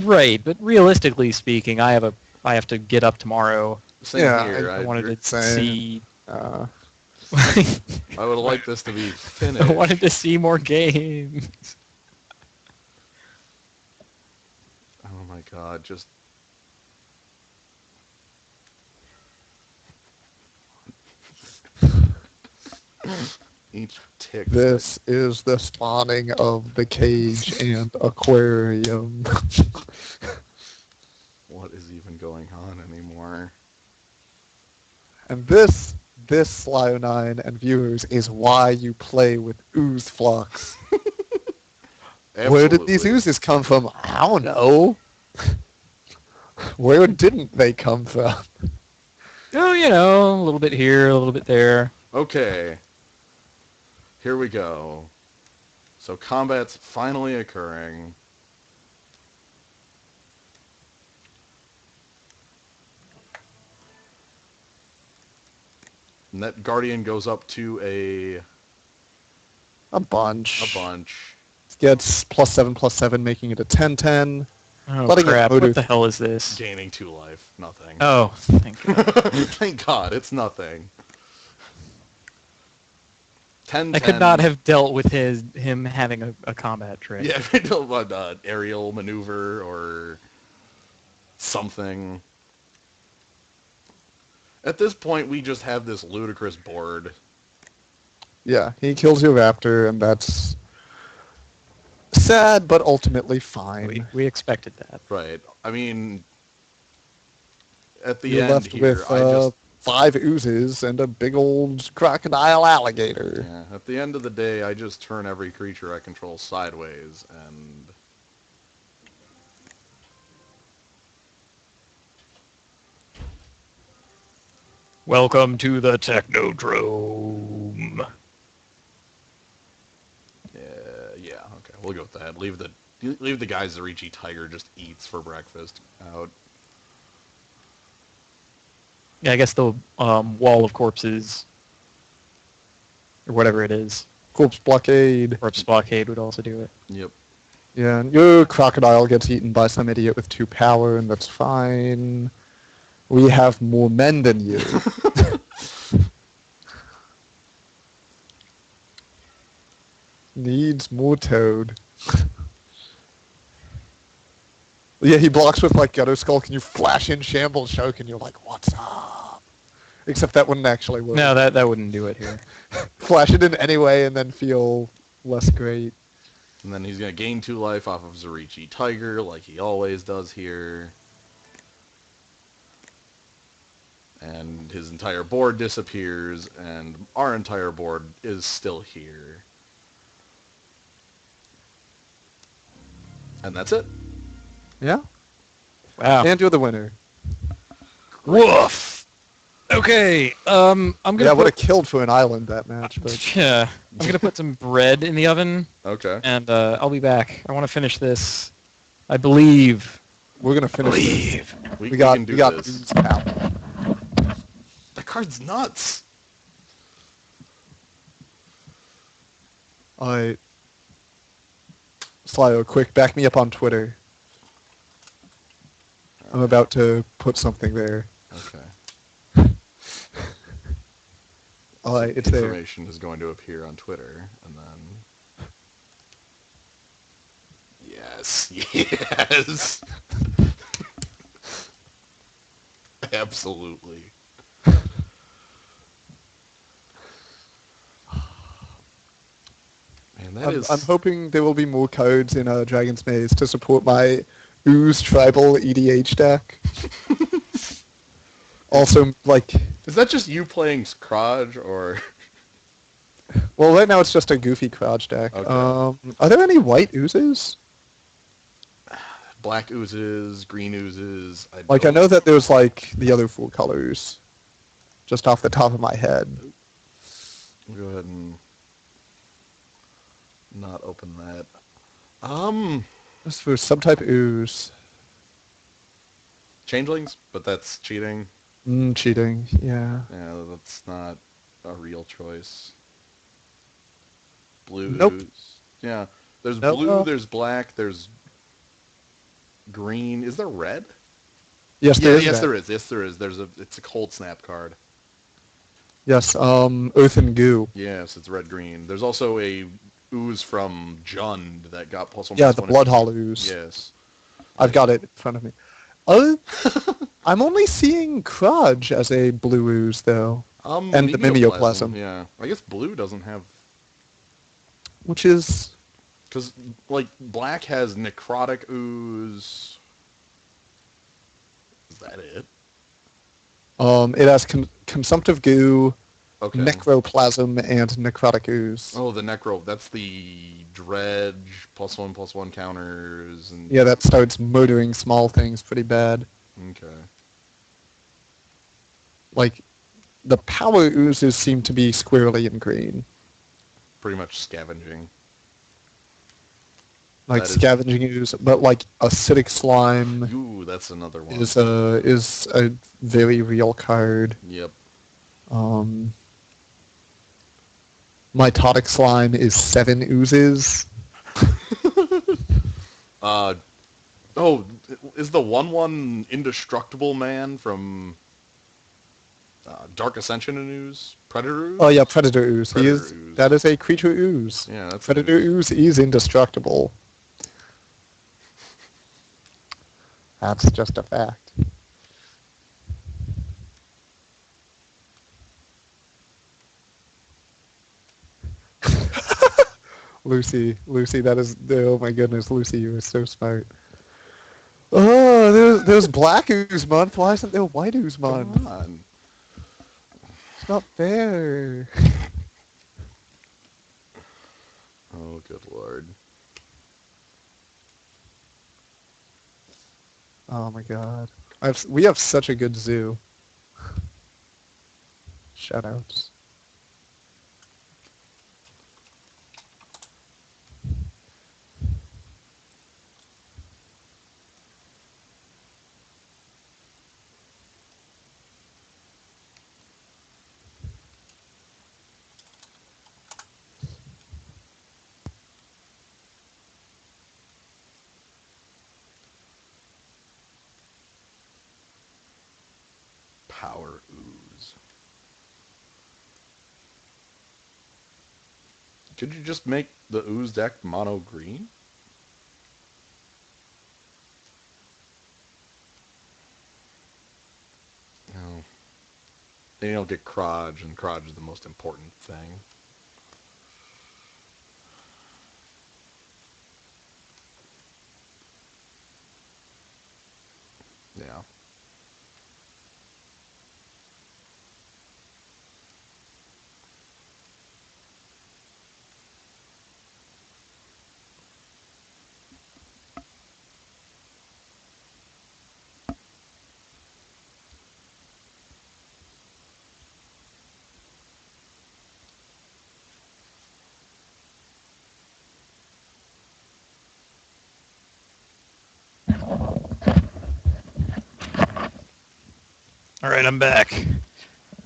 Right, but realistically speaking, I have to get up tomorrow. same Yeah, here. I wanted to same. see. Uh, I would like this to be finished. I wanted to see more games. Oh my god, just... Each tick. this is the spawning of the cage and aquarium. What is even going on anymore? And this Slio9 and viewers is why you play with ooze flocks. Where did these Absolutely. oozes come from? I don't know. Where didn't they come from? Oh, you know, a little bit here, a little bit there. Okay. Here we go. So combat's finally occurring. And that Guardian goes up to a A bunch. bunch. Gets +7/+7, making it a 10/10. Oh, Letting it crap. motor- What the hell is this? Gaining 2 life. Nothing. Oh, thank God. Thank God, it's nothing. 10, I could not have dealt with him having a combat trick. Yeah, I don't know about aerial maneuver or something. At this point, we just have this ludicrous board. Yeah, he kills your raptor, and that's sad, but ultimately fine. We expected that. Right. I mean, at the You're end left here, with I just... 5 oozes and a big old crocodile alligator. Yeah, at the end of the day, I just turn every creature I control sideways, and... Welcome to the Technodrome. Yeah, okay, we'll go with that. Leave the guys Zarichi Tiger just eats for breakfast out. Yeah, I guess the wall of corpses, or whatever it is, Corpse blockade. corpse blockade would also do it. Yep. Yeah, and your crocodile gets eaten by some idiot with 2 power, and that's fine. We have more men than you. Needs more toad. Yeah, he blocks with like Gutter Skull. Can you flash in Shamble Choke? And you're like, what's up? Except that wouldn't actually work. No, that wouldn't do it here. Flash it in anyway and then feel less great. And then he's going to gain 2 life off of Zarichi Tiger, like he always does here. And his entire board disappears, and our entire board is still here. And that's it. Yeah? Wow. And you're the winner. Woof. Okay. I'm gonna. Yeah, would have put, killed for an island that match, but Yeah. I'm gonna put some bread in the oven, Okay. and I'll be back. I want to finish this. I believe. we're gonna finish this. We We got can do we got this. Ooze Power. That card's nuts. Alright. Slyo, quick, back me up on Twitter. I'm about to put something there. Okay. Alright, it's there. Information is going to appear on Twitter, and then... Yes. Yes. Absolutely. Man, that is... I'm hoping there will be more codes in Dragon's Maze to support my Ooze Tribal EDH deck. Also, like... Is that just you playing Kraj, or... Well, right now it's just a goofy crouch deck. Okay. Are there any white oozes? Black oozes, green oozes... Like, I know that there's, like, the other 4 colors. Just off the top of my head. Go ahead and... not open that. Just for subtype ooze. Changelings, but that's cheating. Cheating, yeah. Yeah, that's not a real choice. Blue Nope. ooze. Yeah, there's Nope. blue, there's black, there's green. Is there red? Yes, Yeah, there is. yes, that. there is. Yes, there is. It's a cold snap card. Yes, Earth and Goo. Yes, it's red-green. There's also a ooze from Jund that got +1/+1. Yeah, the Blood Hall ooze. Yes. I've got it in front of me. I'm only seeing Krudge as a blue ooze, though. And the Mimeoplasm. Yeah, I guess blue doesn't have... Which is... Because, like, black has necrotic ooze. Is that it? It has Consumptive Goo, Okay. Necroplasm, and Necrotic Ooze. Oh, the necro. That's the dredge +1/+1 counters and... Yeah, that starts murdering small things pretty bad. Okay. Like, the power oozes seem to be squarely in green. Pretty much scavenging. Like That is- scavenging ooze, but like acidic slime Ooh, that's another one. is a very real card. Yep. Mitotic slime is 7 oozes. Oh, is the 1/1 indestructible man from Dark Ascension an ooze? Predator ooze? Oh yeah, Predator ooze. Predator ooze. That is a creature ooze. Yeah, that's Predator ooze is indestructible. That's just a fact. Lucy, that is, oh my goodness, Lucy, you are so smart. Oh, there's Black Ooze Month. Why isn't there White Ooze Month? Come on. It's not fair. Oh, good lord. Oh my god. We have such a good zoo. Shoutouts. power ooze. Could you just make the ooze deck mono green? No. Then you don't get Kraj, and Kraj is the most important thing. Yeah. All right, I'm back.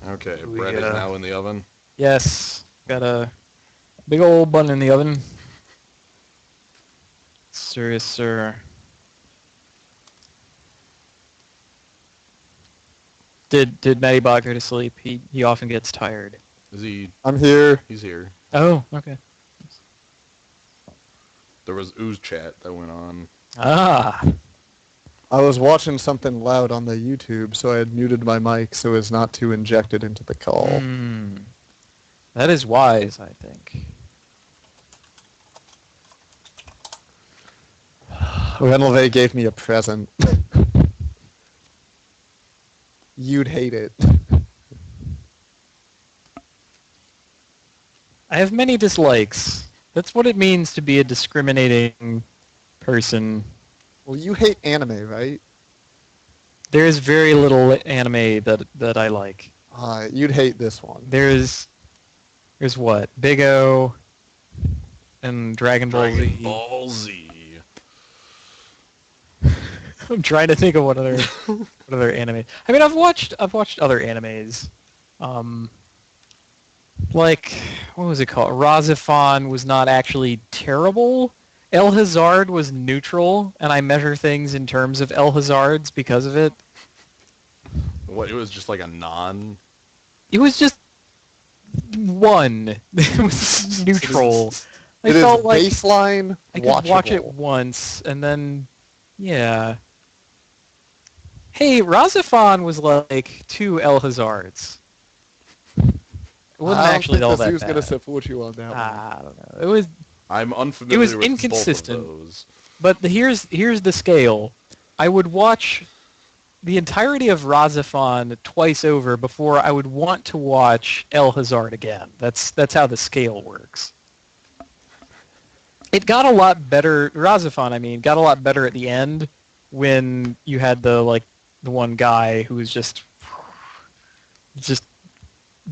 Okay, We, bread is now in the oven. Yes, got a big old bun in the oven. Serious, sir. Did Medibot go to sleep? He often gets tired. Is he? I'm here. He's here. Oh, okay. There was ooze chat that went on. Ah. I was watching something loud on the YouTube, so I had muted my mic so as not to inject it into the call. That is wise, I think. Renelve gave me a present. You'd hate it. I have many dislikes. That's what it means to be a discriminating person. Well, you hate anime, right? There is very little anime that I like. You'd hate this one. There's what? Big O and Dragon Ball Dragon Z. Ball Z. I'm trying to think of what other anime. I mean, I've watched other animes. Like, what was it called? Razafon was not actually terrible. El Hazard was neutral, and I measure things in terms of El Hazards because of it. What? It was just like a non. It was just one. It was neutral. I It is felt like baseline I could watch it watchable. once, and then, yeah. Hey, Razafon was like 2 El Hazards. It wasn't actually all that Who's bad. going to support you on that one? I don't know. It was, I'm unfamiliar with inconsistent. both of those. but here's the scale. I would watch the entirety of Razafon twice over before I would want to watch El Hazard again. That's how the scale works. It got a lot better. Razafon, I mean, got a lot better at the end when you had the one guy who was just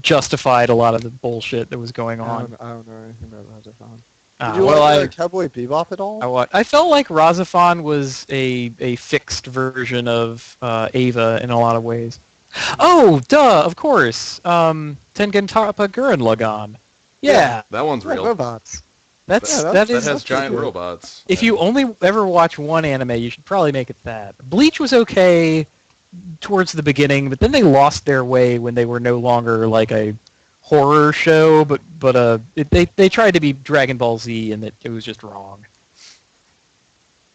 justified a lot of the bullshit that was going on. I don't know anything about Razafon. Ah, Did you well, like Cowboy Bebop at all? I felt like Razafon was a fixed version of Ava in a lot of ways. Oh, duh, of course. Tengen Toppa Gurren Lagann. Yeah, That one's Yeah, real. robots. that That is. has giant cool. robots. If you only ever watch one anime, you should probably make it that. Bleach was okay towards the beginning, but then they lost their way when they were no longer like a horror show, but they tried to be Dragon Ball Z, and it was just wrong.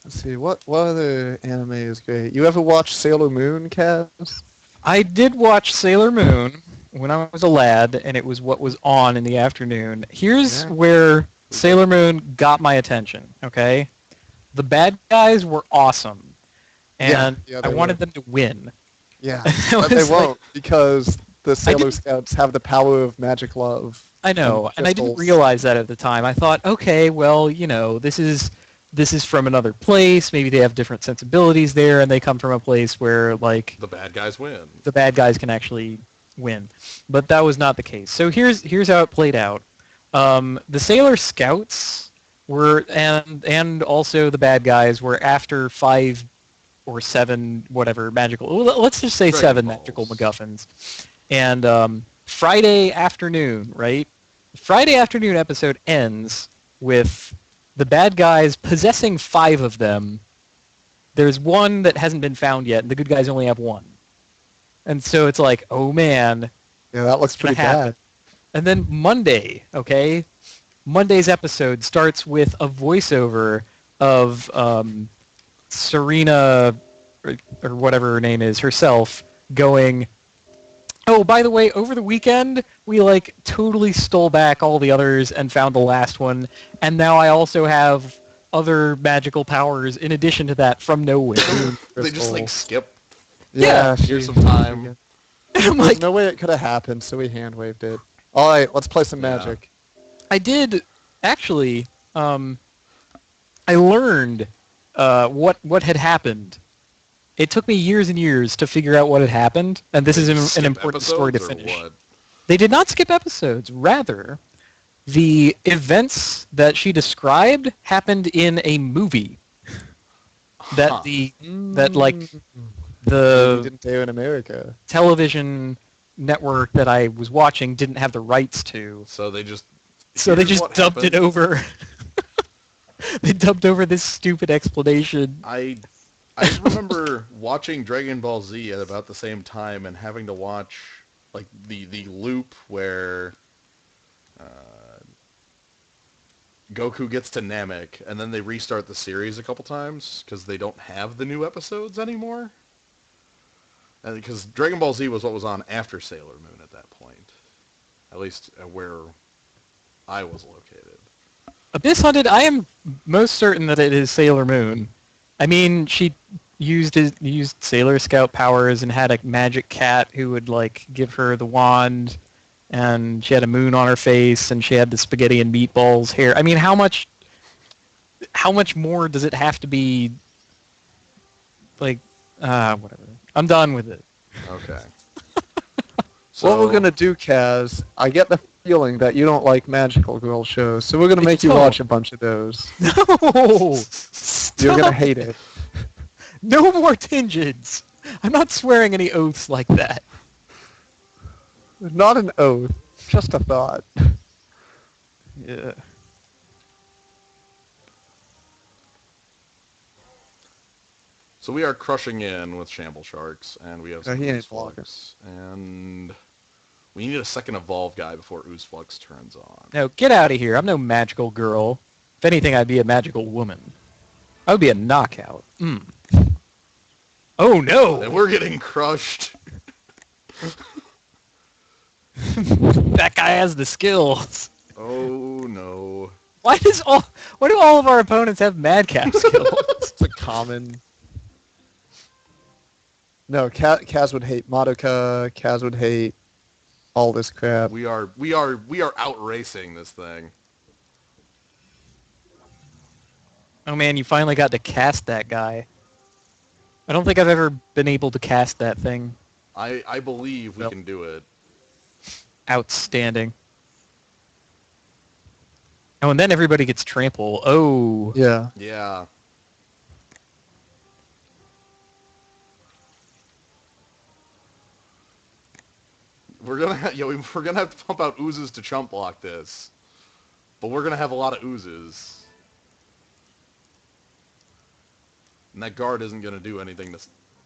Let's see, what other anime is great? You ever watch Sailor Moon, Kaz? I did watch Sailor Moon when I was a lad, and it was what was on in the afternoon. Here's where Sailor Moon got my attention, okay? The bad guys were awesome, and Yeah, I they wanted were. them to win. Yeah, It but they was like- won't because the Sailor didn't- Scouts have the power of magic love. I know, and I didn't crystals. realize that at the time. I thought, okay, well, this is from another place. Maybe they have different sensibilities there, and they come from a place where, like, The bad guys win. the bad guys can actually win. But that was not the case. So here's how it played out. The Sailor Scouts were, and also the bad guys were after 5 or 7, whatever, magical. Let's just say Dragon 7 Balls. magical MacGuffins. And Friday afternoon, right? Friday afternoon episode ends with the bad guys possessing 5 of them. There's one that hasn't been found yet, and the good guys only have 1. And so it's like, oh man, Yeah, that looks it's gonna pretty happen. bad. And then Monday, okay? Monday's episode starts with a voiceover of Serena, or whatever her name is, herself, going, oh, by the way, over the weekend, we like totally stole back all the others and found the last one, and now I also have other magical powers in addition to that from nowhere. They just like skip. Yeah. Here's some time. And I'm There's like, no way it could have happened, so we hand waved it. All right, let's play some Yeah. Magic. I did actually. I learned what had happened. It took me years and years to figure out what had happened, and this is an Skip important story to episodes or finish. what? They did not skip episodes. Rather, the events that she described happened in a movie. That Huh. that like we the didn't do in America. television network that I was watching didn't have the rights to. So they just So they here's just what dubbed it happened. over. They dubbed over this stupid explanation. I remember watching Dragon Ball Z at about the same time and having to watch like the loop where Goku gets to Namek and then they restart the series a couple times because they don't have the new episodes anymore. And because Dragon Ball Z was what was on after Sailor Moon at that point, at least where I was located. Abyss Hunted, I am most certain that it is Sailor Moon. I mean, she used Sailor Scout powers and had a magic cat who would like give her the wand, and she had a moon on her face, and she had the spaghetti and meatballs hair. I mean, how much more does it have to be? Like, whatever. I'm done with it. Okay. What we're gonna do, Kaz, I get the feeling that you don't like magical girl shows, so we're gonna make you don't. watch a bunch of those. No, You're gonna Stop. hate it. No more Tingens. I'm not swearing any oaths like that. Not an oath, just a thought. Yeah. So we are crushing in with Shamble Sharks, and we have some he ain't Ooze blocking. Flux, and we need a second Evolve guy before Ooze Flux turns on. No, get out of here. I'm no magical girl. If anything, I'd be a magical woman. I would be a knockout. Oh, And no. we're getting crushed. That guy has the skills. Oh no. Why do all of our opponents have madcap skills? It's a common. No, Kaz would hate Madoka. Kaz would hate all this crap. We are out racing this thing. Oh, man, you finally got to cast that guy. I don't think I've ever been able to cast that thing. I believe we Nope. can do it. Outstanding. Oh, and then everybody gets trample. Oh. Yeah. Yeah. We're gonna have to pump out oozes to chump block this, but we're gonna have a lot of oozes, and that guard isn't gonna do anything to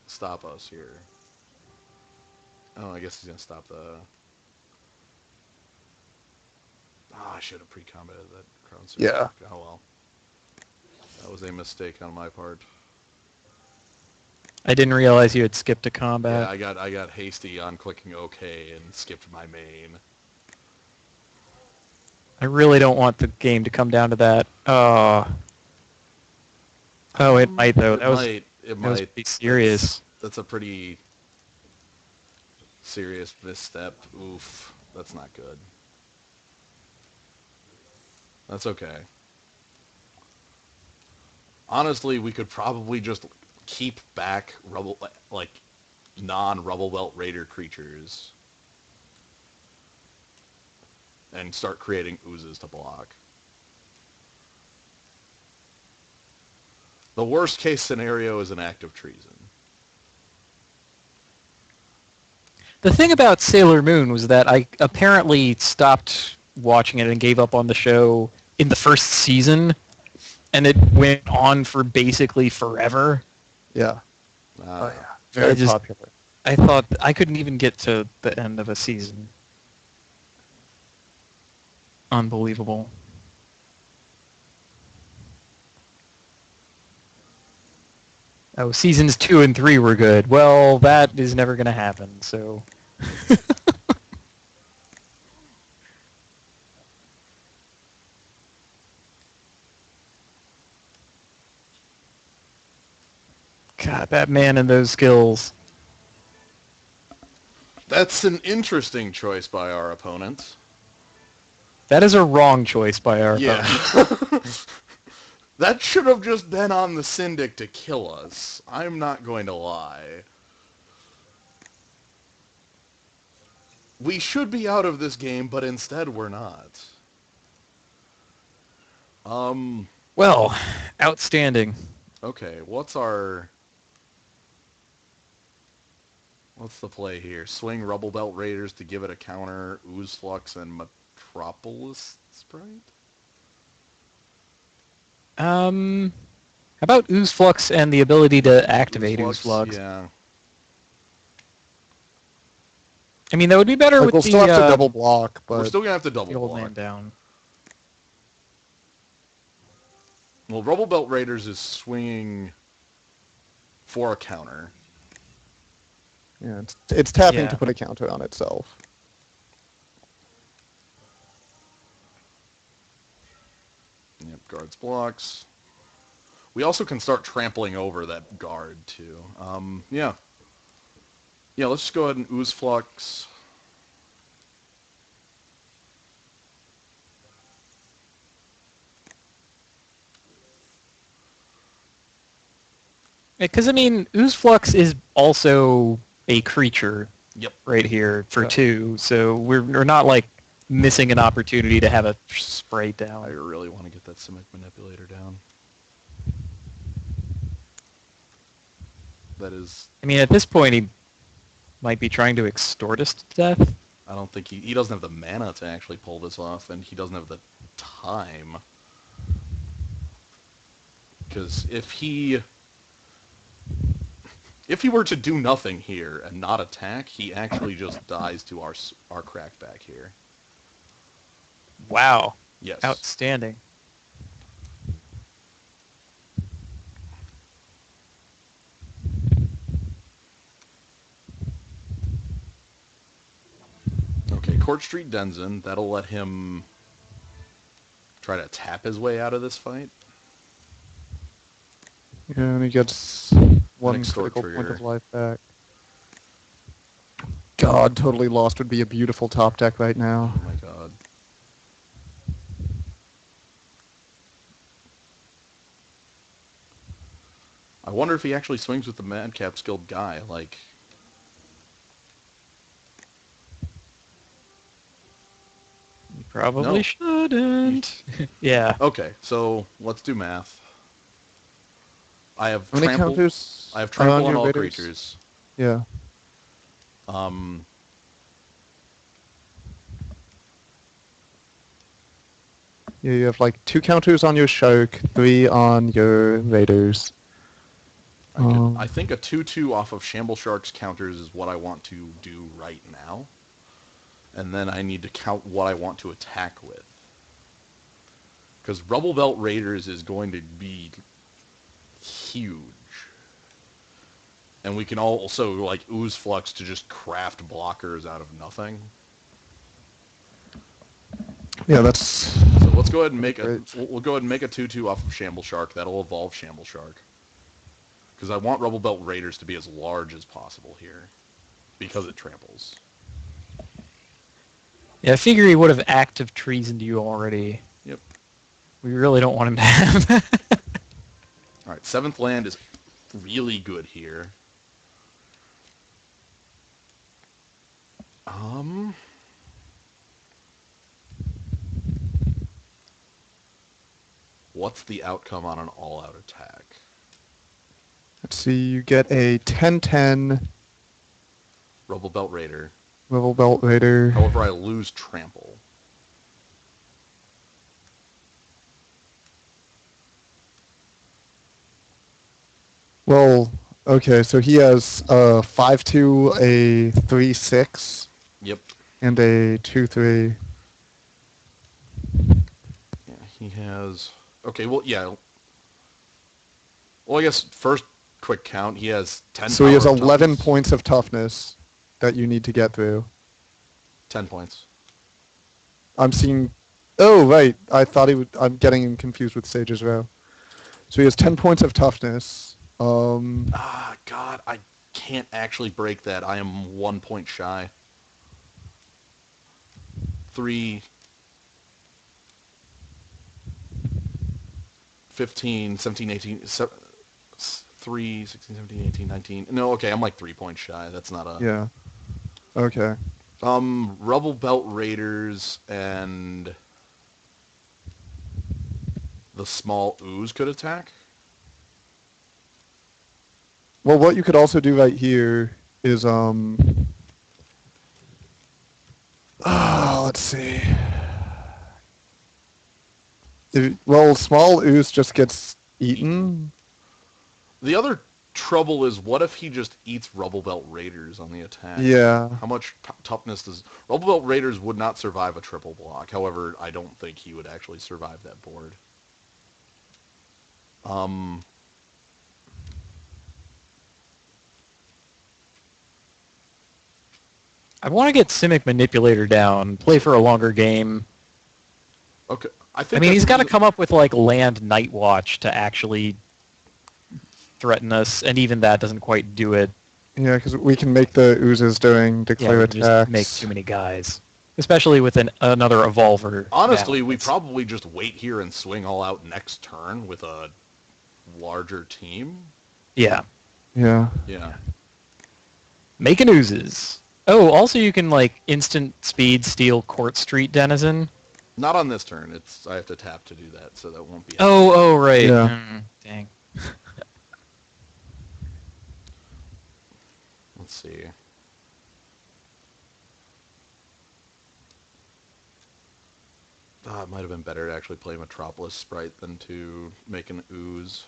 stop us here. Oh, I guess he's gonna stop the. Oh, I should have pre-combated that crown surge. Yeah. Oh well. That was a mistake on my part. I didn't realize you had skipped a Yeah, combat. I got hasty on clicking OK and skipped my main. I really don't want the game to come down to that. Oh, it might though. That was pretty serious. That's a pretty serious misstep. Oof, that's not good. That's okay. Honestly, we could probably just keep back non-Rubble Belt Raider creatures and start creating oozes to block. The worst case scenario is an act of treason. The thing about Sailor Moon was that I apparently stopped watching it and gave up on the show in the first season, and it went on for basically forever. Yeah. Uh, Very I just- popular. I thought I couldn't even get to the end of a season. Unbelievable. Oh, seasons 2 and 3 were good. Well, that is never going to happen, so... God, that man and those skills. That's an interesting choice by our opponent. That is a wrong choice by our Yeah. opponent. That should have just been on the Syndic to kill us. I'm not going to lie. We should be out of this game, but instead we're not. Well, outstanding. Okay, what's the play here? Swing Rubble Belt Raiders to give it a counter, Ooze Flux, and Metropolis Sprite? How about Ooze Flux and the ability to activate Ooze Flux? Yeah. I mean, that would be better Like, with we'll the, still have to double block, We're but still going to have to double the old block. man down. Well, Rubble Belt Raiders is swinging for a counter. yeah, it's tapping Yeah. to put a counter on itself. Yep, guards blocks. We also can start trampling over that guard, too. Yeah. Yeah, let's just go ahead and Ooze Flux. Because, I mean, Ooze Flux is also a creature Yep. right here for Yeah. 2, so we're not, like, missing an opportunity to have a spray I down. really want to get that Simic Manipulator down. That is... I mean, at this point, he might be trying to extort us to death. I don't think he doesn't have the mana to actually pull this off, and he doesn't have the time. Because if he were to do nothing here and not attack, he actually just dies to our crackback here. Wow. Yes. Outstanding. Okay, Court Street Denizen. That'll let him try to tap his way out of this fight. Yeah, and he gets one extort critical point trigger. of life back. God, Totally Lost would be a beautiful top deck right now. Oh my god. I wonder if he actually swings with the Madcap skilled guy, like... You probably No. shouldn't. Yeah. Okay, so let's do math. I have How many trample. counters I have are trample on your all raiders? creatures. Yeah. Yeah, you have like 2 counters on your Shark, 3 on your Raiders. I think a 2/2 off of Shamble Shark's counters is what I want to do right now. And then I need to count what I want to attack with. Because Rubble Belt Raiders is going to be huge. And we can also, like, Ooze Flux to just craft blockers out of nothing. Yeah, that's... So let's go ahead and make a... Great. We'll go ahead and make a 2/2 off of Shamble Shark. That'll evolve Shamble Shark. Because I want Rubble Belt Raiders to be as large as possible here. Because it tramples. Yeah, I figure he would have active treasoned you already. Yep. We really don't want him to have that. Alright, 7th land is really good here. What's the outcome on an all-out attack? Let's see, you get a 10/10 Rubble Belt Raider. Rubble Belt Raider. However, I lose trample. Well, Okay, so he has a 5-2, a 3-6, Yep. and a 2-3. Yeah, he has... Okay, well, yeah. Well, I guess first quick count, he has 10 So he power has of 11 toughness. points of toughness that you need to get through. 10 points. I'm seeing... Oh, right. I thought he would... I'm getting him confused with Sage's Row. So he has 10 points of toughness. Ah, God, I can't actually break that. I am 1 point shy. 3, 15, 17, 18, 3, 16, 17, 18, 19. No, okay, I'm like 3 points shy. That's not a... Yeah. Okay. Rubble Belt Raiders and the small ooze could attack. Well, what you could also do right here is, let's see. Well, small ooze just gets eaten. The other trouble is, what if he just eats Rubble Belt Raiders on the attack? Yeah. How much toughness does... Rubble Belt Raiders would not survive a triple block. However, I don't think he would actually survive that board. I want to get Simic Manipulator down, play for a longer game. Okay. I I mean, he's got to come up with, like, Land Night Watch to actually threaten us, and even that doesn't quite do it. Yeah, because we can make the oozes during declare we can attacks. just make too many guys. Especially with another Evolver. Honestly, down. we probably just wait here and swing all out next turn with a larger team. Yeah. Yeah. Yeah. Making oozes. Oh, also you can, like, instant speed steal Court Street Denizen. Not on this turn. I have to tap to do that, so that won't be... Oh, right. Yeah. Dang. Let's see. It might have been better to actually play Metropolis Sprite than to make an ooze.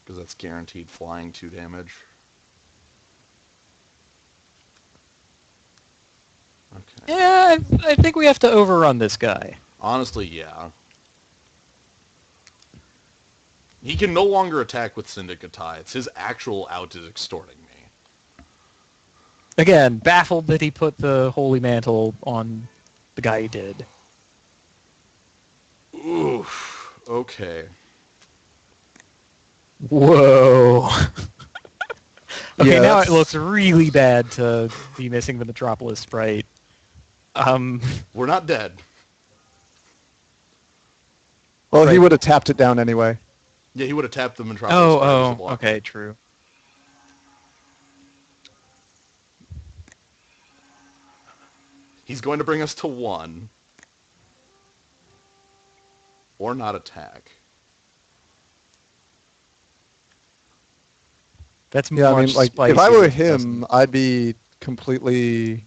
Because that's guaranteed flying 2 damage. Okay. Yeah, I think we have to overrun this guy. Honestly, yeah. He can no longer attack with Syndicate. It's his actual out is extorting me. Again, baffled that he put the Holy Mantle on the guy he did. Oof. Okay. Whoa. Okay, Yeah, now that's- it looks really bad to be missing the Metropolis Sprite. We're not dead. Well, he Right. would have tapped it down anyway. Yeah, he would have tapped the Metropolis Sprite as a block. Okay, true. He's going to bring us to 1. Or not attack. That's Yeah, I much mean, like, if spicier I were than him, I'd be completely...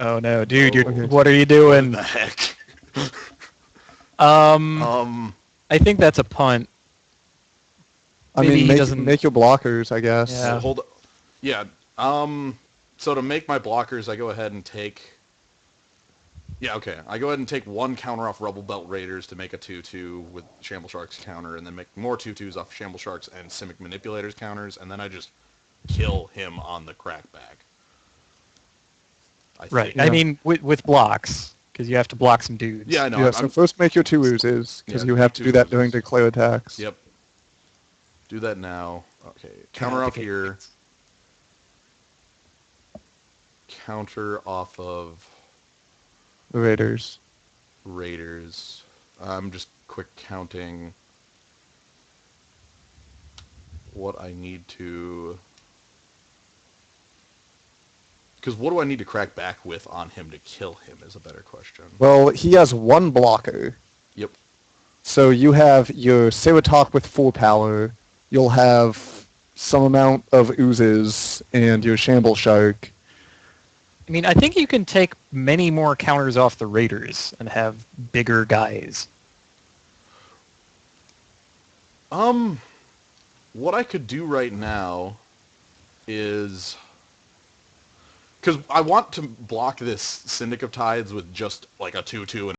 Oh no, dude, okay. what are you What doing? the heck? I think that's a punt. I Maybe mean, he doesn't... make your blockers, I guess. Yeah. Hold. Yeah. So to make my blockers, I go ahead and take... Yeah, okay. I go ahead and take 1 counter off Rubble Belt Raiders to make a 2-2 with Shamble Sharks counter, and then make more 2-2s off Shamble Sharks and Simic Manipulators counters, and then I just kill him on the crackback. Right. think. I mean, with blocks, because you have to block some dudes. Yeah, I know. Yeah, so first make your 2 oozes, because Yeah, you have make to 2 do that oozes. during declare attacks. Yep. Do that now. Okay. Counter off here. Counter off of The Raiders. Raiders. I'm just quick counting what I need to... Because what do I need to crack back with on him to kill him is a better question. Well, he has 1 blocker. Yep. So you have your Ceratok with 4 power. You'll have some amount of oozes and your Shamble Shark. I mean, I think you can take many more counters off the Raiders and have bigger guys. What I could do right now is, because I want to block this Syndic of Tides with just like a 2/2 and